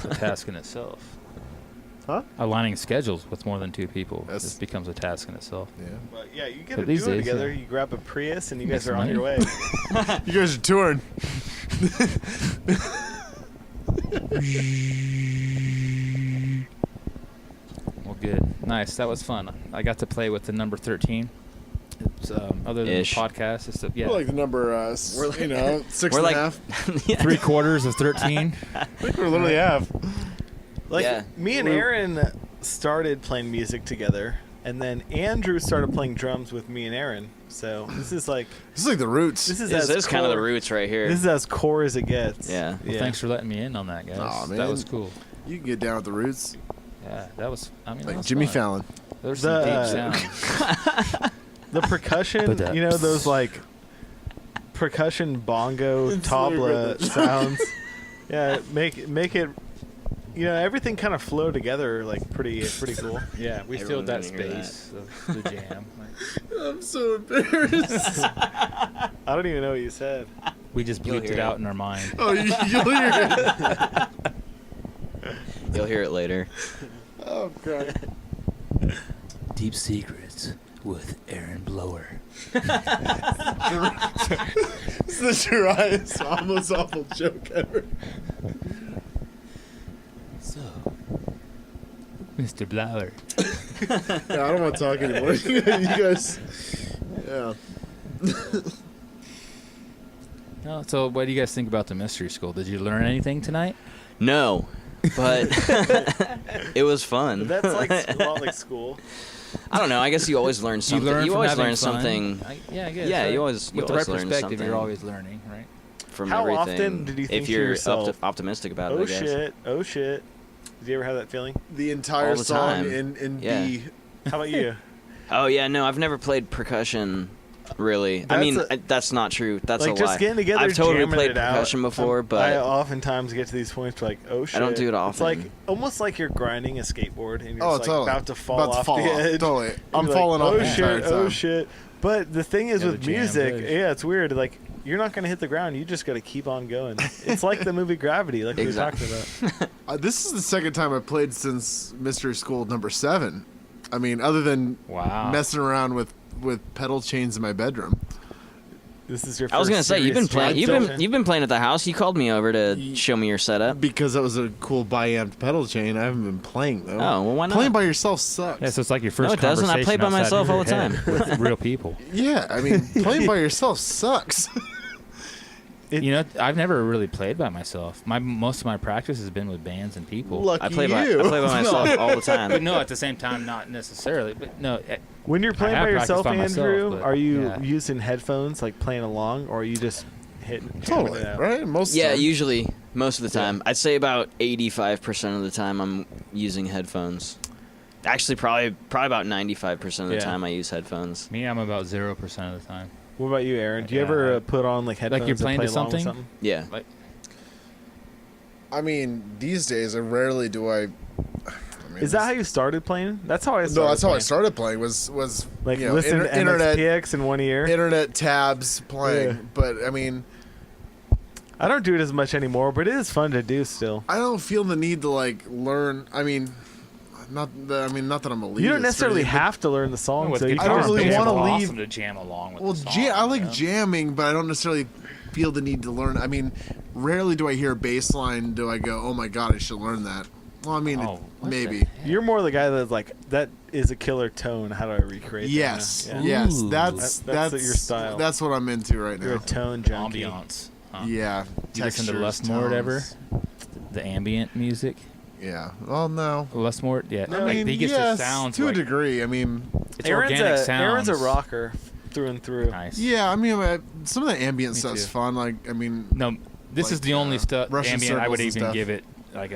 a task in itself. Huh? Aligning schedules with more than 2 people That's- just becomes a task in itself. Yeah. But yeah, you get But a these duo days, together. yeah. You grab a Prius, and you Make guys some are on your way. money. You guys are touring. Well, good. Nice. That was fun. I got to play with the number 13. It's, other than Ish. the podcast, it's the, yeah, We're like the number, We're like- 6 we're and a like- half. Yeah. 3/4 of 13. I think we're literally half. Like Yeah. me and Aaron started playing music together, and then Andrew started playing drums with me and Aaron. So this is like This is like the roots. this is This as is kind of the core- roots right here. This is as core as it gets. Yeah. Well, thanks for letting me in on that, guys. Aw, That man. was cool. You can get down with the roots. Yeah, that was. I mean, that Like was Jimmy fun. Fallon. There's some deep The- sounds. The percussion, But, you know, those like percussion bongo It's really tabla good. sounds. Yeah, make it everything kind of flowed together like pretty cool. Yeah, we Everyone filled that didn't hear space of the jam. I'm so embarrassed. I don't even know what you said. We just You'll bleeped hear it out it. in our mind. Oh, you'll hear it. You'll hear it later. Oh, God. Deep Secrets with Aaron Blower. It's the driest, almost awful joke ever. So, Mr. Blower. Yeah, I don't want to talk anymore. You guys. Yeah. No, so what do you guys think about the mystery school? Did you learn anything tonight? No, but it was fun. That's like a lot like school. I don't know. I guess you always learn something. You learn from always having learn fun. something Yeah, I guess. Yeah, right? you always With the learn retrospective, something. you're always learning, right? from How everything. often did you think if to you're yourself, optimistic about it, Oh I guess. shit! Oh shit! Did you ever have that feeling? The entire All the song time. in Yeah. B. How about you? Oh yeah, no, I've never played percussion. Really, That's I mean a- that's not true. That's like a just lie. getting together, I've totally jamming played it out. percussion before, I but oftentimes get to these points where like, oh shit! I don't do it It's like often. almost like you're grinding a skateboard and you're Oh, just, like, totally. about to fall About to off fall the off. edge. Totally. I'm You're falling like, off oh the shit! entire time. Oh shit! But the thing is Yeah, with the jam music, is. yeah, it's weird. Like you're not gonna hit the ground. You just gotta keep on going. It's like the movie Gravity, like Exactly. we were talking about. This is the second time I've played since Mystery School number 7. I mean, other than Wow. messing around with pedal chains in my bedroom. This is your. I was gonna first say you've been serious playing. jam You've session? been playing at the house. You called me over to show me your setup. Because that was a cool bi-amped pedal chain. I haven't been playing, though. Oh well, why not? Playing by yourself sucks. Yeah, so it's like your first No, it doesn't. I play conversation by outside myself of all the your head with real people. Yeah, I mean, playing by yourself sucks. You know, I've never really played by myself. Most of my practice has been with bands and people. Lucky I play by you. myself all the But time. no, at the same time, not necessarily. But no, When you're playing have by yourself, practiced by Andrew, myself, but, are you yeah. using headphones, like playing along, or are you just hitting? Totally, jamming it out? right? Most Yeah, of the time. usually most of the time. I'd say about 85% of the time I'm using headphones. Actually, probably about 95% of the Yeah. time I use headphones. me, I'm about 0% of the time. What about you, Aaron? Do you Yeah. ever put on like headphones you're playing and to play along with something? Yeah. Like, I mean, these days, I rarely do I mean, Is that how you started playing? That's how I started. No, that's how I playing. started playing. Was Like you know, listen to internet MXPX in one ear. internet tabs playing. Yeah. But I mean, I don't do it as much anymore, but it is fun to do still. I don't feel the need to like learn. I mean, not that I'm a elitist. You don't or necessarily anything, but- have to learn the song. with So you I guitar don't can really and jam bass, wanna it's leave- awesome to jam along with Well, the song, I like you know? jamming, but I don't necessarily feel the need to learn. I mean, rarely do I hear a bass line. Do I go, "Oh my god, I should learn that"? Well, I mean, Oh, what maybe. You're more the guy that's like, that is a killer tone. How do I recreate that? Yes, Yeah. yes, Ooh. that's That's your style. That's what I'm into right You're a now. tone junkie. Ambiance. Huh? Yeah, You listen to textures, Lustmord ever? tones. The ambient music? Yeah. Well, no. Lustmord? Yeah. No, like, I mean, he gets yes, the sounds to like, a degree. I mean, it's Aaron's organic a, sounds. Aaron's a rocker through and through. Nice. yeah. I mean, some of the ambient Me stuff's too. fun. Like, I mean, No, this Like, is the only stuff Russian ambient I would circles and even stuff. give it like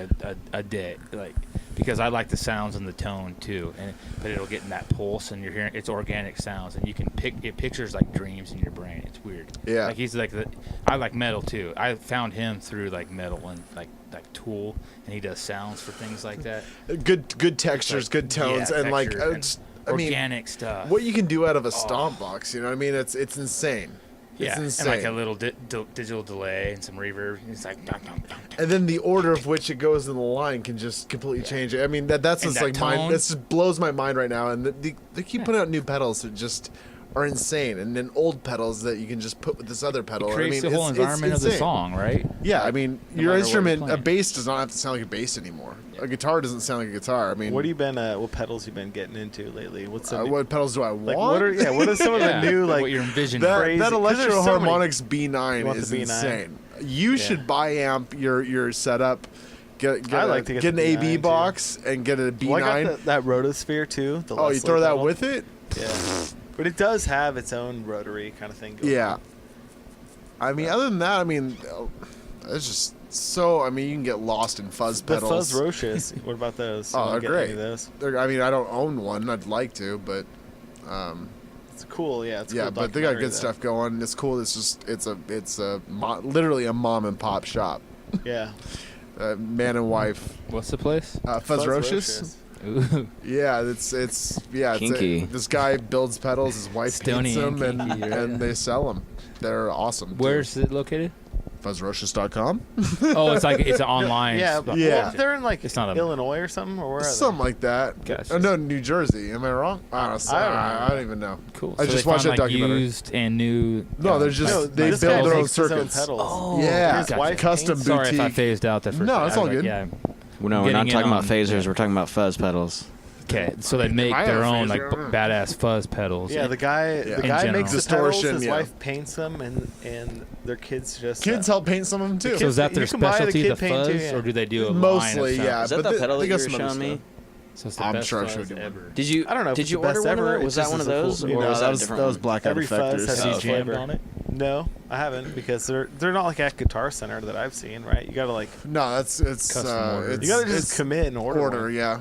a day, like, because I like the sounds and the tone too, but it'll get in that pulse and you're hearing it's organic sounds and you can it pictures like dreams in your brain. It's weird. Yeah. Like he's like I like metal too. I found him through like metal and like Tool, and he does sounds for things like that. good textures, Like, good tones, yeah, and like, texture and it's, I mean, organic stuff. what you can do out of a stomp box. You know what I mean? It's insane. Yeah, It's and insane. like a little digital delay and some reverb. It's like dun, dun, dun, dun. And then the order of which it goes in the line can just completely change it. I mean, that's And just that like mind. tone- That just blows my mind right now. And they keep putting out new pedals that just are insane, and then old pedals that you can just put with this other pedal. It creates I mean, the whole it's environment of the insane. song, right? Yeah, I mean, No your matter what instrument, you're a playing. bass does not have to sound like a bass anymore. A guitar doesn't sound like a guitar. I mean, What pedals you been getting into lately? What's the new, what pedals do I want? like? What are some of Yeah, the new like? what you're envisioning? that crazy- that 'cause there's Electro so many- Harmonics You B9 want the is B9? insane. You should buy amp your setup. Get I like to get an the AB B9 too. box and get a B9. Well, I got that Rotosphere too. The Oh, you Leslie throw that pedal. with it? Yeah, but it does have its own rotary kind of thing. Going Yeah. on. I mean, other than that, I mean, it's just so. I mean, you can get lost in fuzz The pedals. Fuzz Roches. What about those? You Oh, wanna they're get any great. of those? I mean, I don't own one. I'd like to, but It's cool. Yeah, it's a yeah, cool but they got documentary, good though. stuff going. It's cool. It's literally a mom and pop shop. Yeah, man and wife. What's the place? Fuzzrocious. Ooh. Yeah, it's Kinky. This guy builds pedals. His wife Stony paints them, and and, kinky, yeah. and they sell them. They're awesome. Where's it located? Fuzzrocious.com. Oh, it's like it's an online. Yeah, spot. Yeah. Well, they're in like It's not a- Illinois or something, or where are Something like that. Gotcha. Oh, no, New Jersey. Am I wrong? Honestly, I don't even know. Cool. I So just they watched found, that like, documentary. used and new. No, they're they? just No, they this build guy their own makes his circuits. pedals. Oh, Yeah, His gotcha. wife Custom paints- Sorry if I boutique. phased out there for a No, second. it's I all was like, good. Yeah. No, we're not Getting talking in about on- phasers. We're talking about fuzz pedals. Okay, so they make I have their a own like phaser, I don't know. badass fuzz pedals. Yeah, the guy Yeah. the In guy general. makes the pedals. Distortion, His yeah. wife paints them, and their kids just Kids help paint some of them too. So is that You their can buy the specialty, kid the paint fuzz, too, yeah. or do they do a Mostly, line of yeah. Is that but the pedal they that you got were some other showing me? stuff. So it's the I'm best sure I fuzz showed you one. ever. Did you? I don't know if Did it's you the best order one of ever, them? it Was that just one is of a cool- those, you or know, was that a different one? Blackout Every fuzz Effectors. has Have a you jammed flavor. on it? No, I haven't, because they're not like at Guitar Center that I've seen, right? You gotta like No, it's Custom order. it's you gotta just it's commit and order. order, one. yeah.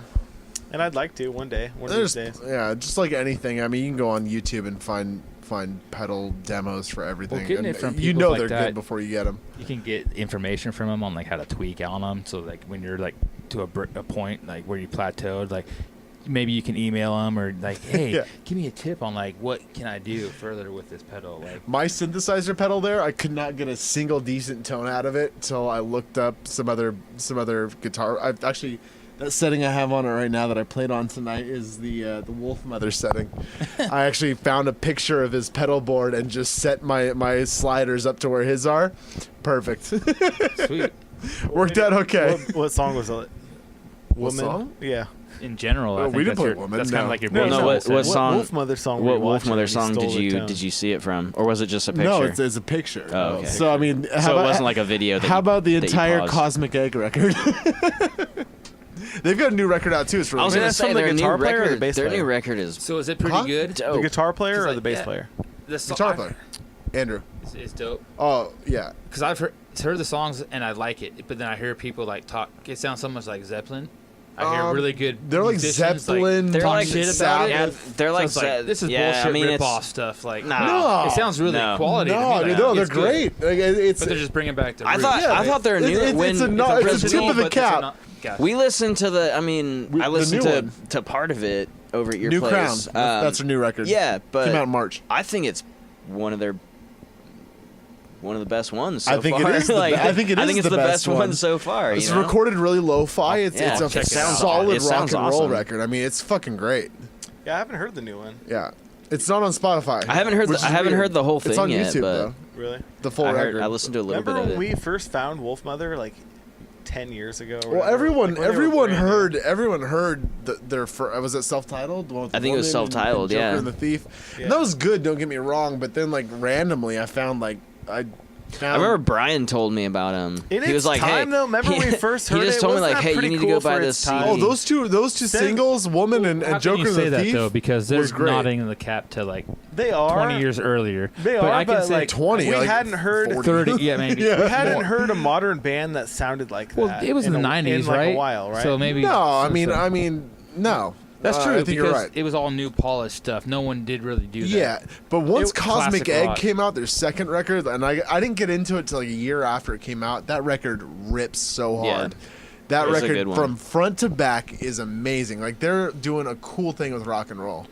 And I'd like to one day, one of There's these days. yeah, just like anything. I mean, you can go on YouTube and find pedal demos for everything. getting and it from you people know like they're that- good before you get them. You can get information from them on like how to tweak on them. So like when you're like to a point like where you plateaued, like maybe you can email them or like, hey, Yeah. give me a tip on like what can I do further with this pedal. Like My synthesizer pedal there, I could not get a single decent tone out of it until I looked up some other guitar. I've actually that setting I have on it right now that I played on tonight is the Wolf Mother setting. I actually found a picture of his pedal board and just set my sliders up to where his are. Perfect. sweet. Worked out okay. What song was it? What Woman? song? Yeah. In general, I Well, think we didn't that's, play your, Woman, that's kind no. of like your No, base no, level what set. song- Wolf Mother song? were What you Wolf watching Mother and he song stole did the you tone? did you see it from, or was it just a picture? No, it's a picture. Oh, okay. So I mean, how so it about, wasn't like a video. That how you- about the that you entire paused? Cosmic Egg record? They've got a new record out too. It's really I was Wait, gonna that's say from the their new guitar player or the record. bass Their new player? record is So is it pretty Huh? good? The dope. guitar player or Like, the bass yeah. player? The song- guitar player. Andrew. It's dope. Oh yeah. Because I've heard the songs and I like it, but then I hear people like talk. It sounds so much like Zeppelin. I hear really good. They're like musicians, Zeppelin. They're talk like shit about Sabbath. it. Yeah, they're like, So it's like, this is yeah, bullshit I mean, rip-off it's, stuff. Like No. it sounds really No. quality. to me, No, like, no, they're it's good. great. Like, it's But they're just bringing back the. I roots. thought Yeah, I thought they're new it's when a no- it's a original, tip of the but it's cap. not- gotcha. we listened to the. I mean, I the listened new to one. to part of it over at your New place. Crown. That's their new record. Yeah, but Came out in March. I think it's one of the best ones. So I think it far. is the Like, be- I think it is it's the the best one one. so far. It's you know? recorded really lo-fi. It's Yeah, a check it out. solid It rock sounds and roll awesome. record. I mean, it's fucking great. Yeah, I haven't heard the new one. Yeah, it's not on Spotify. I haven't heard. which I is haven't weird. heard the whole thing It's on yet, YouTube but though. Really? The full I record. heard. I listened to a little Remember bit when of we it. first found Wolf Mother like 10 years ago? Or Well, whatever? everyone Like, when they were everyone brand new. heard their was it self-titled? The one with the I think it was woman and self-titled, Joker yeah. and the Thief. Yeah. And that was good. Don't get me wrong, but then like randomly, I found I remember Brian told me about him. In He was its like, time, "Hey," though, remember when we first heard he just it? told me Wasn't like, that "Hey, you pretty need to cool go buy for this its time? Oh, CD." those two Send- singles, Woman and How Joker can you and say the that Thief. though? Because they're was great. nodding the cap to like They are 20 years earlier. They but are, I can but say like 20, we like hadn't heard 40. 30. Yeah, maybe. Yeah. we hadn't more. heard a modern band that sounded like that. Well, it was in the 90s, in like right? a while, right? So maybe. No, I so- mean, no. That's true. I think you're because right. it was all new polished stuff. No one did really do that. Yeah, but once It- Cosmic classic Egg rock. came out, their second record, and I didn't get into it till like a year after it came out. That record rips so Yeah. hard. That It was a record good one. from front to back is amazing. Like they're doing a cool thing with rock and roll.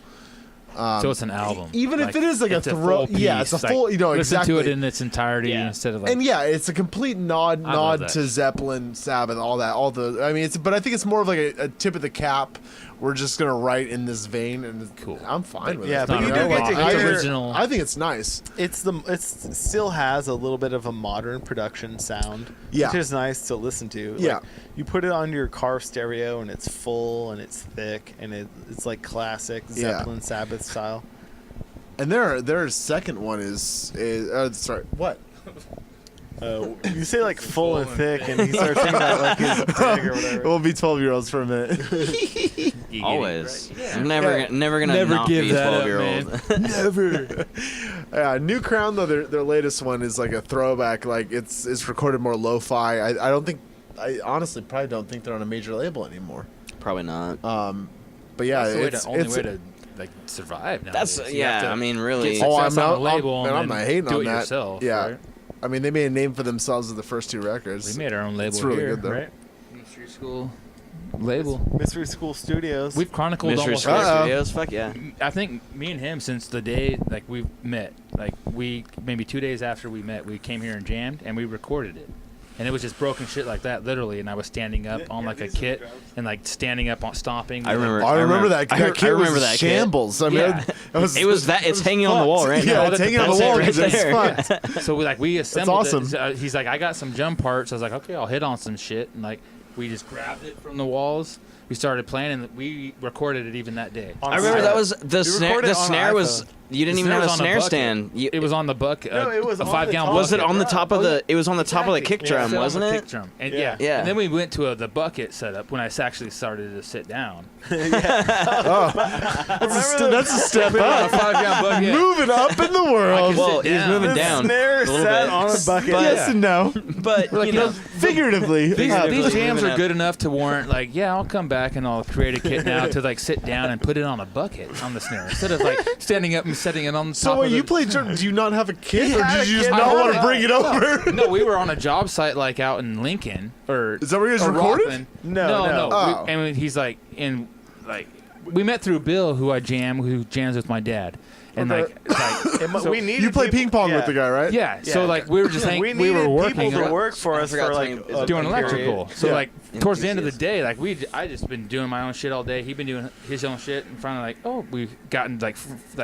So it's an album. Even if it is like a it's throw, full yeah, it's a piece. full. Like, You know listen exactly. to it in its entirety Yeah. instead of like. And yeah, it's a complete love nod that. to Zeppelin, Sabbath, all that, all the. I mean, but I think it's more of like a tip of the cap. We're just gonna write in this vein, and Cool. I'm fine with Yeah, it. but you know, do get like, to I hear- think- original- I think it's nice. it still has a little bit of a modern production sound, Yeah. which is nice to listen to. Yeah. Like, you put it on your car stereo and it's full and it's thick and it's like classic Yeah. Zeppelin Sabbath style. And their second one is sorry, what? You say like full and thick, and he starts thinking about like his dick or whatever. We'll be 12-year-olds for a minute. You get it, Always. right? Yeah. I'm never gonna Never not give be a that up, 12-year-old. Never. New Crown though, their latest one is like a throwback. Like it's recorded more lo-fi. I honestly probably don't think they're on a major label anymore. Probably not. But yeah, That's the only way to like survive. That's nowadays. You have yeah. to I mean, really. get success on I'm a label not and hating do on it that. yourself. Yeah. Right? I mean, they made a name for themselves with the first 2 records. We made our own label It's really here, good, though. right? Mystery School label. Mystery School Studios. We've chronicled Mystery almost. School Uh-oh. Studios. Fuck yeah. I think me and him, since the day like we met, like we maybe 2 days after we met, we came here and jammed and we recorded it. And it was just broken shit like that, literally. And I was standing up on like a kit and like standing up on stomping. I remember. I remember that. That kid remember was that kid. shambles. I mean, Yeah. It was that. It's hanging on the wall right yeah, now. it's hanging on the wall because That's it's it right fucked. So we assembled awesome. it. He's like, I got some drum parts. I was like, okay, I'll hit on some shit. And like, we just grabbed it from the walls. We started playing, and we recorded it even that day. I remember that was the snare. recorded The it on snare an was. iPhone. You didn't The even have a snare was on a snare bucket. stand. It was on the bucket. No, it was a on 5 the gallon top. Was it bucket. on the top of the? It was on the top of the Exactly. kick drum, Sit on wasn't the it? kick drum. And Yeah. Yeah. And then we went to the bucket setup when I actually started to sit down. That's a step A up. 5 gallon bucket. Moving up in the world. Well, sit he was down. moving The down. snare a little sat bit. on a bucket. But- Yes and no. But Like, you know, Figuratively. These Really jams moving are up. good enough to warrant, like, yeah, I'll come back and I'll create a kit now to like sit down and put it on a bucket on the snare instead of like standing up and setting it on the So top wait, of the... you play drum? Do you not have a kit, He or had did you a just kit. not I want had to it. bring it over? No, we were on a job site like out in Lincoln, or Is that where you guys or recorded? Rockland. No. no. Oh. And he's like in like we met through Bill, who jams with my dad, and Okay. like We needed You play people- ping pong yeah. with the guy, right? yeah. So Yeah. like we were just We we needed were working people to on work for I us forgot for to like tell you, doing a electrical. period. So Yeah. like towards the end of the Enthusiast. day, like I just been doing my own shit all day. He'd been doing his own shit, and finally like, oh, we've gotten like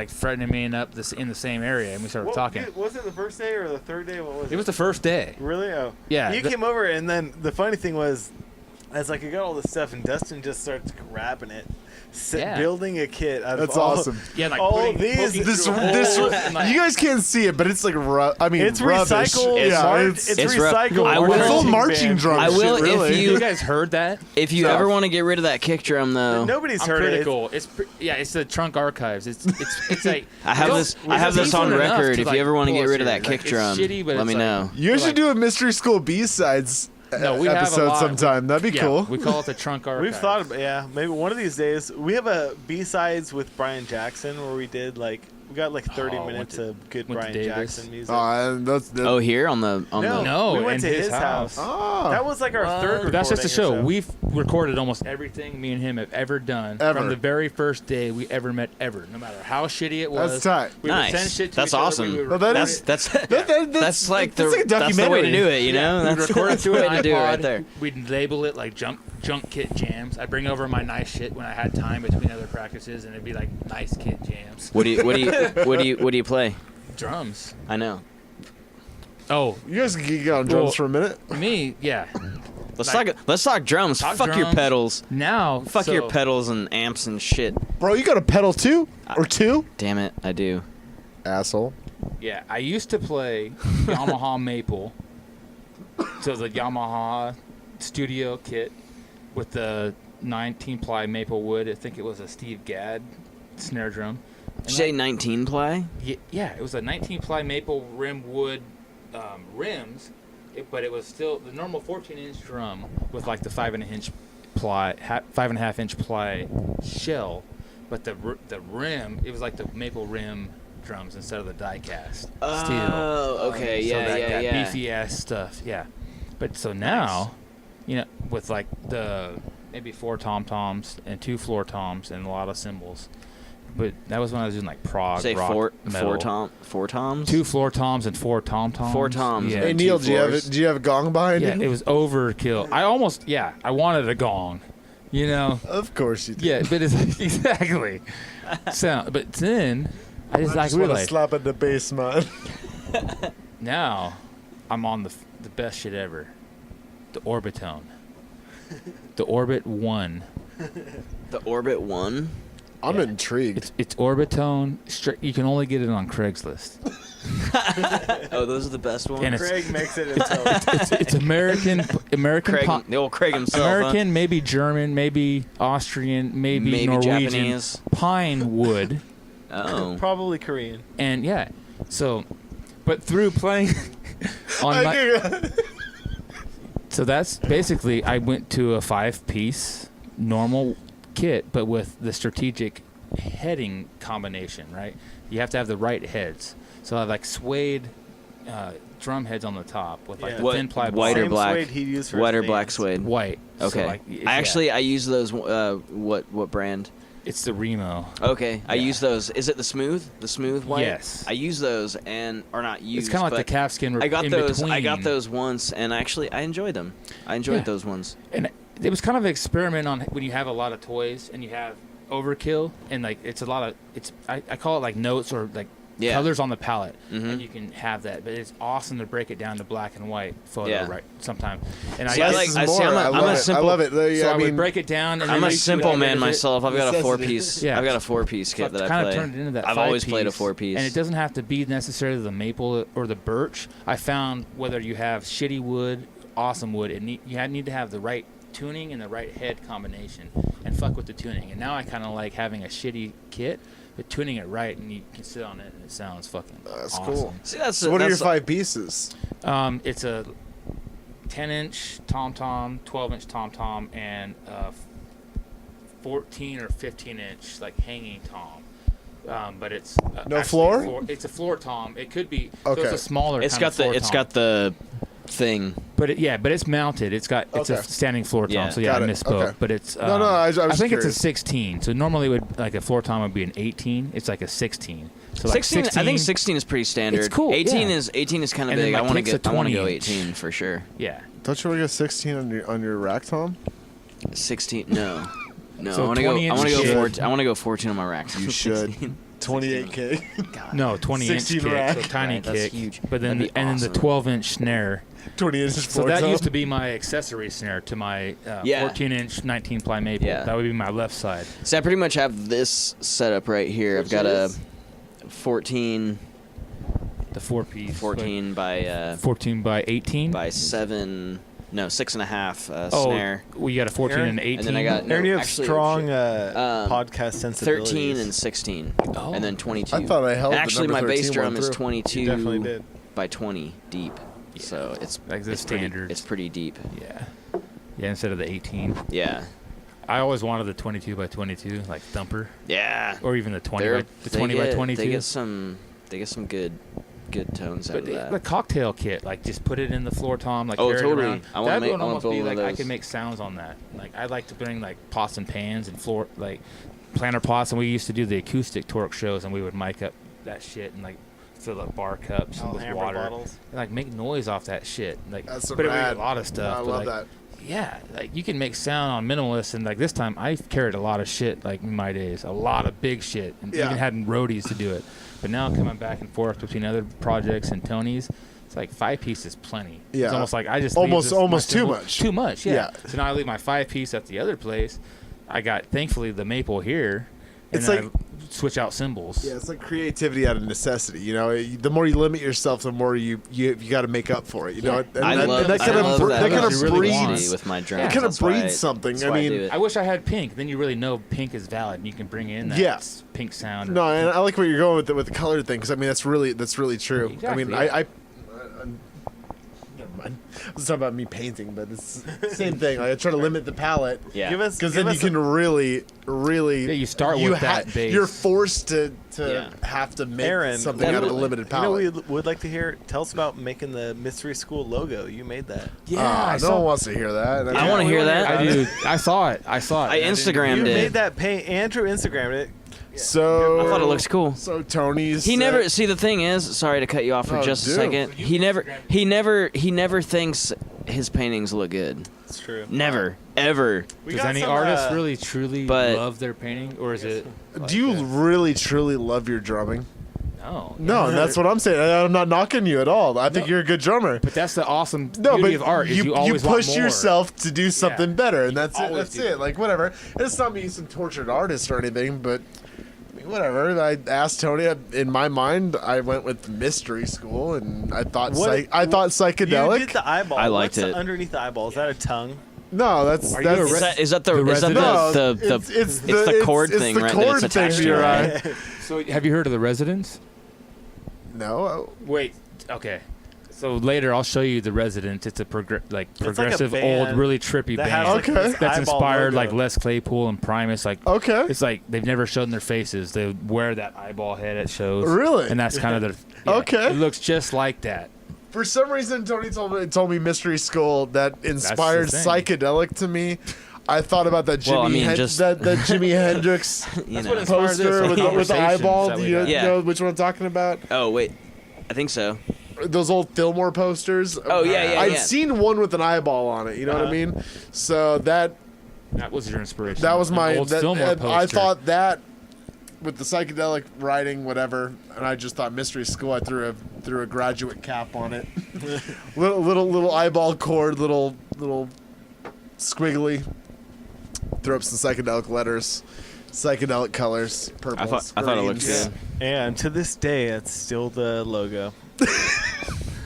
Fred and me up in the same area, and we started talking. Was it the first day or the third day? What was it? It was the first day. Really? Oh. Yeah, You the- came over, and then the funny thing was, as like I got all this stuff, and Dustin just starts grabbing it, Yeah. building a kit. Out That's of all, awesome. Yeah, like all putting- these- poking This, through a this, hole and, like- you guys can't see it, but it's like I mean, It's rubbish. recycled. It's yeah, hard. it's, It's It's rough. recycled. I will- it's all marching band. drum I will shit, if really. you- You guys heard that? if you So- ever want to get rid of that kick drum, though, Nobody's I'm heard critical. It's the trunk archives. It's like I have don't- this. I have it's this on decent enough record. to, If like, you ever want to pull get us rid of here. that kick Like, drum, it's shitty, but let it's me like- know. You guys Like- should do a Mystery School B-sides No, we have a episode lot. sometime. That'd be Yeah, cool. we call it the trunk archive. We've thought about, maybe one of these days. We have a B-sides with Brian Jackson where we did like, we got like 30 went minutes to- of good went to Brian Davis. Jackson music. And that's Oh, here on the No, we went in to his his house. house. Oh. That was like our third recording. That's just a or show. so. We've recorded almost everything me and him have ever done Ever. from the very first day we ever met ever. No matter how shitty it was. That's tight. We would Nice. send shit to That's each other, awesome. we would No, that record is- it. That's like that's like a that's the way to documentary. do it. You know, We'd that's record it that's the to way an to do it right iPod. there. We'd label it like junk kit jams. I'd bring over my nice shit when I had time between other practices, and it'd be like nice kit jams. What do you play? Drums. I know. Oh, You guys can geek out on drums Well- for a minute. me, yeah. Let's talk drums. Talk Fuck your drums. pedals. Now, Fuck so- your pedals and amps and shit. Bro, you got a pedal too? Or two? Damn it, I do. Asshole. Yeah, I used to play Yamaha Maple. So the Yamaha studio kit with the 19-ply maple wood. I think it was a Steve Gadd snare drum. Did you say 19 ply? Yeah, it was a 19-ply maple rim wood rims, but it was still the normal 14-inch drum with like the 5.5-inch ply shell, but the rim, it was like the maple rim drums instead of the die-cast steel. Oh, okay, So yeah, that, yeah, that yeah. beefy ass stuff, yeah. But so now, with like the maybe 4 tom-toms and 2 floor toms and a lot of cymbals. But that was when I was doing like prog Say rock metal. four toms. 2 floor toms and 4 tom-toms. 4 toms. Yeah. Hey and Neil, two do you floors. have a gong behind Yeah, you? it was overkill. I wanted a gong, Of course you do. Yeah, but it's exactly. But then I just I like just want to realized slap at the bass, man. now I'm on the best shit ever, the Orbitone, the Orbit 1. The Orbit 1. I'm Yeah. intrigued. It's Orbitone. You can only get it on Craigslist. Oh, those are the best ones. And it's- Craig makes it himself. It's American Craig, the old Craig himself. American, maybe German, maybe Austrian, maybe Norwegian, Japanese. pine wood, Oh. Probably Korean. and yeah. So, but through playing on my, so that's basically I went to a 5-piece normal kit, but with the strategic heading combination. Right, you have to have the right heads. So I like suede drum heads on the top with like Yeah. the What- thin ply white or Same black? suede he'd use for White his or black fans. suede? white. Okay. So, like, I use those. What brand? it's the Remo. Okay, I Yeah. use those. Is it the smooth? The smooth white? Yes. I use those or not use. It's kind of like the calfskin. I got in those. Between. I got those once, and actually, I enjoyed them. I enjoyed Yeah. those ones. And it was kind of an experiment on when you have a lot of toys and you have overkill and like it's a lot of I call it like notes or like Yeah. colors on the palette, Mhm. and you can have that. But it's awesome to break it down to black and white photo, Yeah. right? Sometimes, and See, I I guess like- Less I is see, more. I'm a I love it. simple- I love it. Yeah, so I I mean, would break it down. And I'm then a you simple see what I man did with it. myself. I've got a Necessity. 4-piece. Yeah. I've got a 4-piece So kit I've that I kind play. of turned it into that. I've always 5-piece, played a 4-piece. and it doesn't have to be necessarily the maple or the birch. I found whether you have shitty wood, awesome wood, you need to have the right tuning and the right head combination, and fuck with the tuning. And now I kind of like having a shitty kit, but tuning it right, and you can sit on it, and it sounds fucking That's awesome. cool. See, that's So what are your that's- 5 pieces? It's a 10-inch tom-tom, 12-inch tom-tom, and 14 or 15-inch like hanging tom. But it's No actually floor? It's a floor tom. It could be. Okay. So it's a smaller. It's kind got of floor the. It's tom. got the thing. But but it's mounted. It's got. It's Okay. a standing floor tom. Yeah. So yeah, Got I it. misspoke. Okay. But it's. No, I was I think curious. it's a 16. So normally would like a floor tom would be an 18. It's like a 16. So like 16, I think 16 is pretty standard. It's cool, 18 yeah. is kind of And then big. my I want to kick's a get. I want to go 20-inch. 18 for sure. Yeah. Don't you want to go 16 on your rack, Tom? 16. No. No. So I want to go. 20 I want to inch go kick. 14. I want to go 14 on my rack. You should. 28K. No, 20-inch 16 kick. rack. So tiny Right, that's kick. huge. But then That'd be and then the awesome. 12-inch snare. 20 inches So floor that tom. used to be my accessory snare to my Yeah. 14-inch 19-ply maple. Yeah. That would be my left side. So I pretty much have this setup right here. I've got a 14 The 4-piece. 14 by 14 by 18. by 7. No, 6.5 Oh, snare. we got a 14 Aaron- and an 18. And then I got Aaron, you have actually, strong Um, podcast sensibilities. 13 and 16, Oh. and then 22. I thought I held the Actually, my number bass 13 drum one is through. 22 You definitely did. by 20 deep. So it's Like the it's pretty, standards. it's pretty deep. Yeah. Yeah, instead of the 18. Yeah. I always wanted the 22 by 22, like thumper, Yeah. or even the 20 They're- by the 20 they by get- 22. They get some good tones out But of the that. cocktail kit, like just put it in the floor tom, like Oh, carry it totally. around. I wanna That make- would I wanna almost build be one of like I those. could make sounds on that. Like I'd like to bring like pots and pans and floor like planter pots, and we used to do the acoustic torque shows, and we would mic up that shit and like fill up bar cups All with hammer water, bottles. and, like make noise off that shit. Like, That's but it would be rad. a lot of stuff. I but, love like, that. Yeah, like you can make sound on minimalist, and like this time I carried a lot of shit, like in my days, a lot of big shit, and Yeah. even had roadies to do it. But now coming back and forth between other projects and Tony's, it's like 5-piece is plenty. Yeah. It's almost like I just Almost- leave almost my too cymbal- much. Too much, yeah. Yeah. So now I leave my 5-piece at the other place. I got thankfully the maple here, and It's then like- I switch out cymbals. Yeah, it's like creativity out of necessity. You know, the more you limit yourself, the more you got to make up for it. You know, and I that, love and that I kind love of that. that kind of You really want breeds. it. with my drums. It kind of That's why breeds something. that's I why mean, do it. I wish I had pink. Then you really know pink is valid, and you can bring in that Yeah. pink sound. No, and I like where you're going with the color thing because I mean that's really true. I mean, Exactly, I never mind. I was talking about me painting, but it's the same thing. Like, I try to limit the palette Yeah. Give us because give then you us can really. Yeah, you start with that base. You're forced to Yeah. have to make Aaron, something out of a definitely. limited You know, palette. we would like to hear. Tell us about making the mystery school logo. You made that. Yeah, no one wants to hear that. I wanna hear that. I do. I saw it. I You Instagrammed made it. that paint. Andrew Instagrammed it. So I thought it looks cool. So Tony's. He never see the thing is, sorry to cut you off for Oh, just a dude. second. He never thinks his paintings look good. It's true. Never, ever. We Does got any some, artist really truly but- love their painting, or is it? like Do you a- really truly love your drumming? No. No, that's what I'm saying. I'm not knocking you at all. I think No. you're a good drummer. But that's the awesome No, beauty but of art. Is you always want push more. yourself to do something Yeah. better, and that's it. always That's do it. that. Like whatever. And it's not me some tortured artist or anything, but I mean, whatever. I asked Tony. In my mind, I went with mystery school, and I thought I thought psychedelic. You did the eyeball. I liked What's it. underneath the eyeball? Is that a tongue? No, that's Are you that's a Is that the The resident- it's the cord it's thing, the right? cord That it's attached thing to, your right? eye. So have you heard of the Residents? No. Wait. Okay. So later I'll show you the Residents. It's a like a progressive, band old, really trippy that band. has, like, Okay. this That's eyeball inspired logo. like Les Claypool and Primus. Like Okay. it's like they've never shown their faces. They wear that eyeball head at shows. Really? And that's kind of their. Okay. It looks just like that. For some reason, Tony told me Mystery School that inspired thing. psychedelic to me. I thought about that Jimi that Jimi Hendrix poster with the eyeball. Do you know which one I'm talking about? Oh wait, I think so. Those old Fillmore posters. Oh yeah. I'd seen one with an eyeball on it. You know what I mean? So that was your inspiration. That was my. Old Fillmore poster. I thought that with the psychedelic writing, whatever, and I just thought Mystery School. I threw a graduate cap on it. little eyeball cord, little squiggly. Threw up some psychedelic letters, psychedelic colors, purples. I thought it looked good. And to this day, it's still the logo.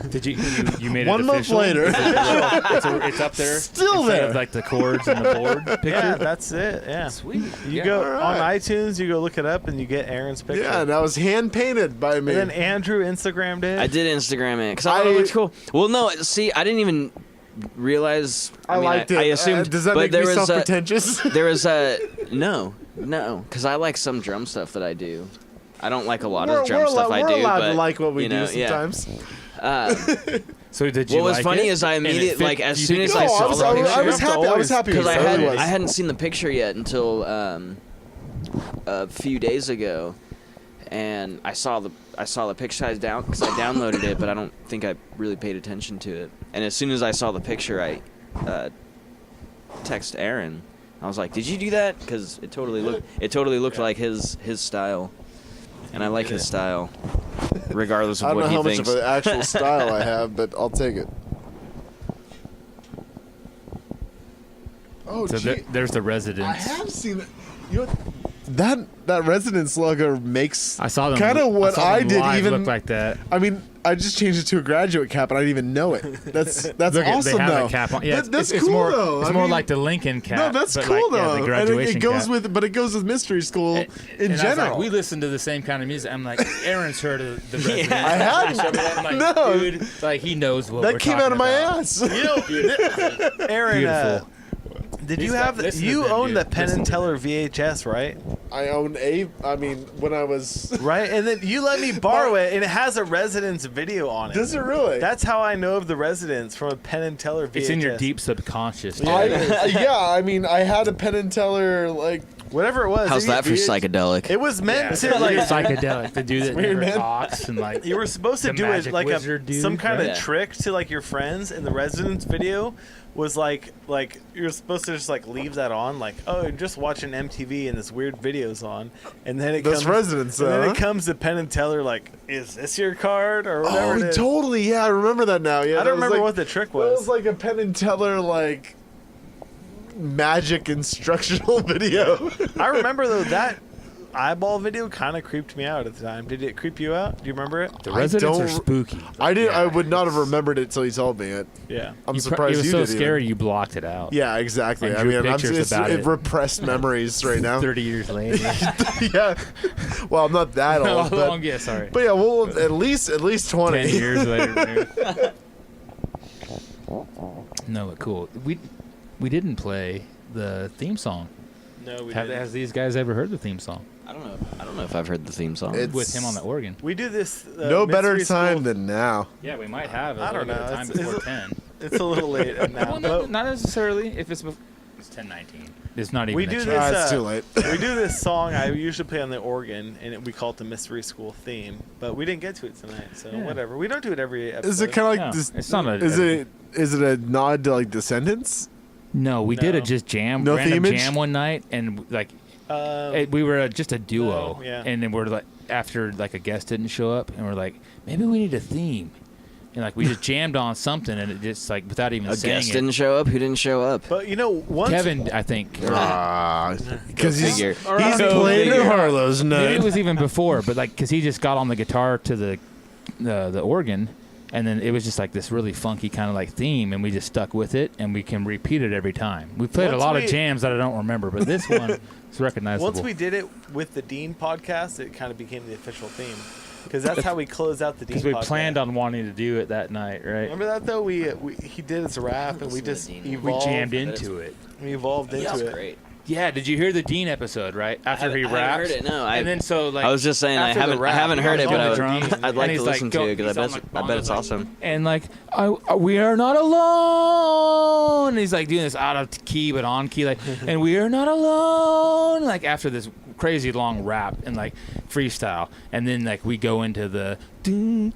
Did you made it 1 month official? later? It's up there. Still instead there. of like the chords and the board picture. Yeah, that's it. Yeah, Sweet. You go on iTunes, you go look it up, and you get Aaron's picture. Yeah, that was hand painted by me. And then Andrew Instagrammed it. I did Instagram it because I thought it looked cool. Well, no, see, I didn't even realize. I liked it. I assumed. Does that but make there me was self-pretentious? There was no, because I like some drum stuff that I do. I don't like a lot of drum stuff I do. We're allowed but, to like what we do yeah. sometimes. So did you? What was like funny it? is I And it immediately fit- like as you soon think as it I was saw awesome? the picture. I was happy. Because It was. I hadn't seen the picture yet until a few days ago, and I saw the picture size down because I downloaded it, but I don't think I really paid attention to it. And as soon as I saw the picture, I text Aaron. I was like, "Did you do that?" Because it totally looked like his style, and I like his style, regardless I of don't know what how he much thinks. of an actual style I have, but I'll take it. Oh, So there's the Residents. I have seen it. You know, that Residence logo makes I saw them. kind of what I saw I them did. live Even look like that. I mean, I just changed it to a graduate cap, and I didn't even know it. That's Look, awesome they have though. a cap on. Yeah, that's it's cool more, though. It's I more mean, like the Lincoln cap. No, that's but cool like, though. Yeah, the And graduation it goes cap. but it goes with Mystery School in and general. I was like, we listen to the same kind of music. I'm like, Aaron's heard of the Residents. I hadn't. I'm like, No. dude, like he knows what That we're came out of my talking about. ass. You know, Aaron. Beautiful. Did He's you like, have listen you to them, own dude. the Penn Listen and to Teller VHS, right? I own when I was. Right, and then you let me borrow it, and it has a Residence video on it. Does it really? That's how I know of the Residence, from a Penn and Teller VHS. It's in your deep subconscious. dude. I mean, I had a Penn and Teller like. Whatever it was. How's that for it, psychedelic? It was meant Yeah, to like. psychedelic. The dude that weird, never man. talks and like. You were supposed to the do it magic like wizard dude, some kind right? of trick to like your friends, and the Residence video was like you're supposed to just like leave that on, like, oh, you're just watching MTV and this weird video's on, and then it Those comes Residents, and then huh? it comes to Penn and Teller, like, is this your card or whatever? it Oh, is. totally. Yeah, I remember that now. Yeah, I that don't was remember like, what the trick That was was. like a Penn and Teller like magic instructional video. I remember though that eyeball video kind of creeped me out at the time. Did it creep you out? Do you remember it? The Residents don't- are spooky. I did. Yeah. I would not have remembered it till he told me it. Yeah. I'm It surprised was you so did. scary Even. you blocked it out. Yeah, exactly. And I drew mean, pictures about it. repressed memories right now. 30 years later. Yeah. Well, I'm not that How old, long? but, Yeah, sorry. but yeah, well, at least 20. 10 years later. No, but cool. We didn't play the theme song. No, we Has these guys ever heard the theme song I don't know if I've heard the theme song. It's- with him on the organ? We do this. No better Mystery time School- than now. Yeah, we might have. I don't know. Time It's- before it's- 10. It's a little late now. Well, no, but not necessarily. If it's 10:19. It's not even. we a do chance. this. It's too late. We do this song. I usually play on the organ, and we call it the Mystery School theme. But we didn't get to it tonight, so Yeah. whatever. We don't do it every episode. Is it kind of like No, this? it's not a- Is it a nod to like Descendants? No, we did No. it just jam. No random themage? jam one night, and like Um, we were just a duo. No, yeah. And then we're like after like a guest didn't show up, and we're like maybe we need a theme, and like we just jammed on something, and it just like without even A saying guest it. didn't show up. Who didn't show up? but you know, once Kevin, I think. Because he's figure. he's So- playing figure. at Harlow's Maybe night. it was even before, but like because he just got on the guitar to the organ, and then it was just like this really funky kind of like theme, and we just stuck with it, and we can repeat it every time. We played a Once lot we- of jams that I don't remember, but this one is recognizable. once we did it with the Dean podcast, it kind of became the official theme because that's how we close out the Dean. Because we podcast. planned on wanting to do it that night, right? Remember that though? He did his rap, and we Listen to just Dean. We evolved. jammed into it. We evolved into That's it. great. Yeah, did you hear the Dean episode, right? After he I raps? haven't heard it, no. And then so, like... I was just saying, I after the haven't rap, heard he it, goes but on the drums, I'd like and to he's listen to it, because he's on, I bet it's awesome. And, like, we are not alone. And he's, like, doing this out of key, but on key, like, and we are not alone. Like, after this crazy long rap and, like, freestyle. And then, like, we go into the... Who's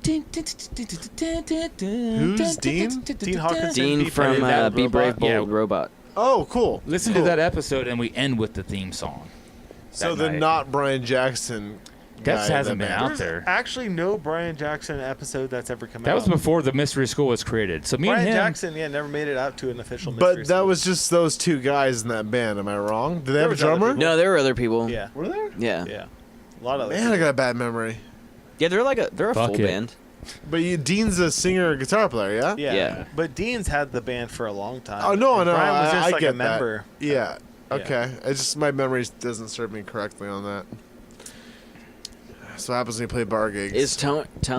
Dean? Dean Hawkinson. Dean from Be Brave, Bold Robot. Oh, cool. Listen to that episode, and we end with the theme song. So that the night. not Brian Jackson That guy hasn't been that out There's there. actually no Brian Jackson episode that's ever come out. That was before the Mystery School was created. So me Brian and him... Jackson, never made it out to an official mystery. But that was just those two guys in that band. Am I wrong? Did they have a was other drummer? people. No, there were other people. Yeah. Were there? Yeah. Yeah. A lot of Man, I got a bad memory. Yeah, they're a Fuck full it. band. But Dean's a singer and guitar player, yeah? Yeah. Yeah. But Dean's had the band for a long time. Oh, no, And no. Brian was just I like get a member. that. Yeah. Okay. It's just my memory doesn't serve me correctly on that. So what happens when you play bar gigs? Is Tone? Do you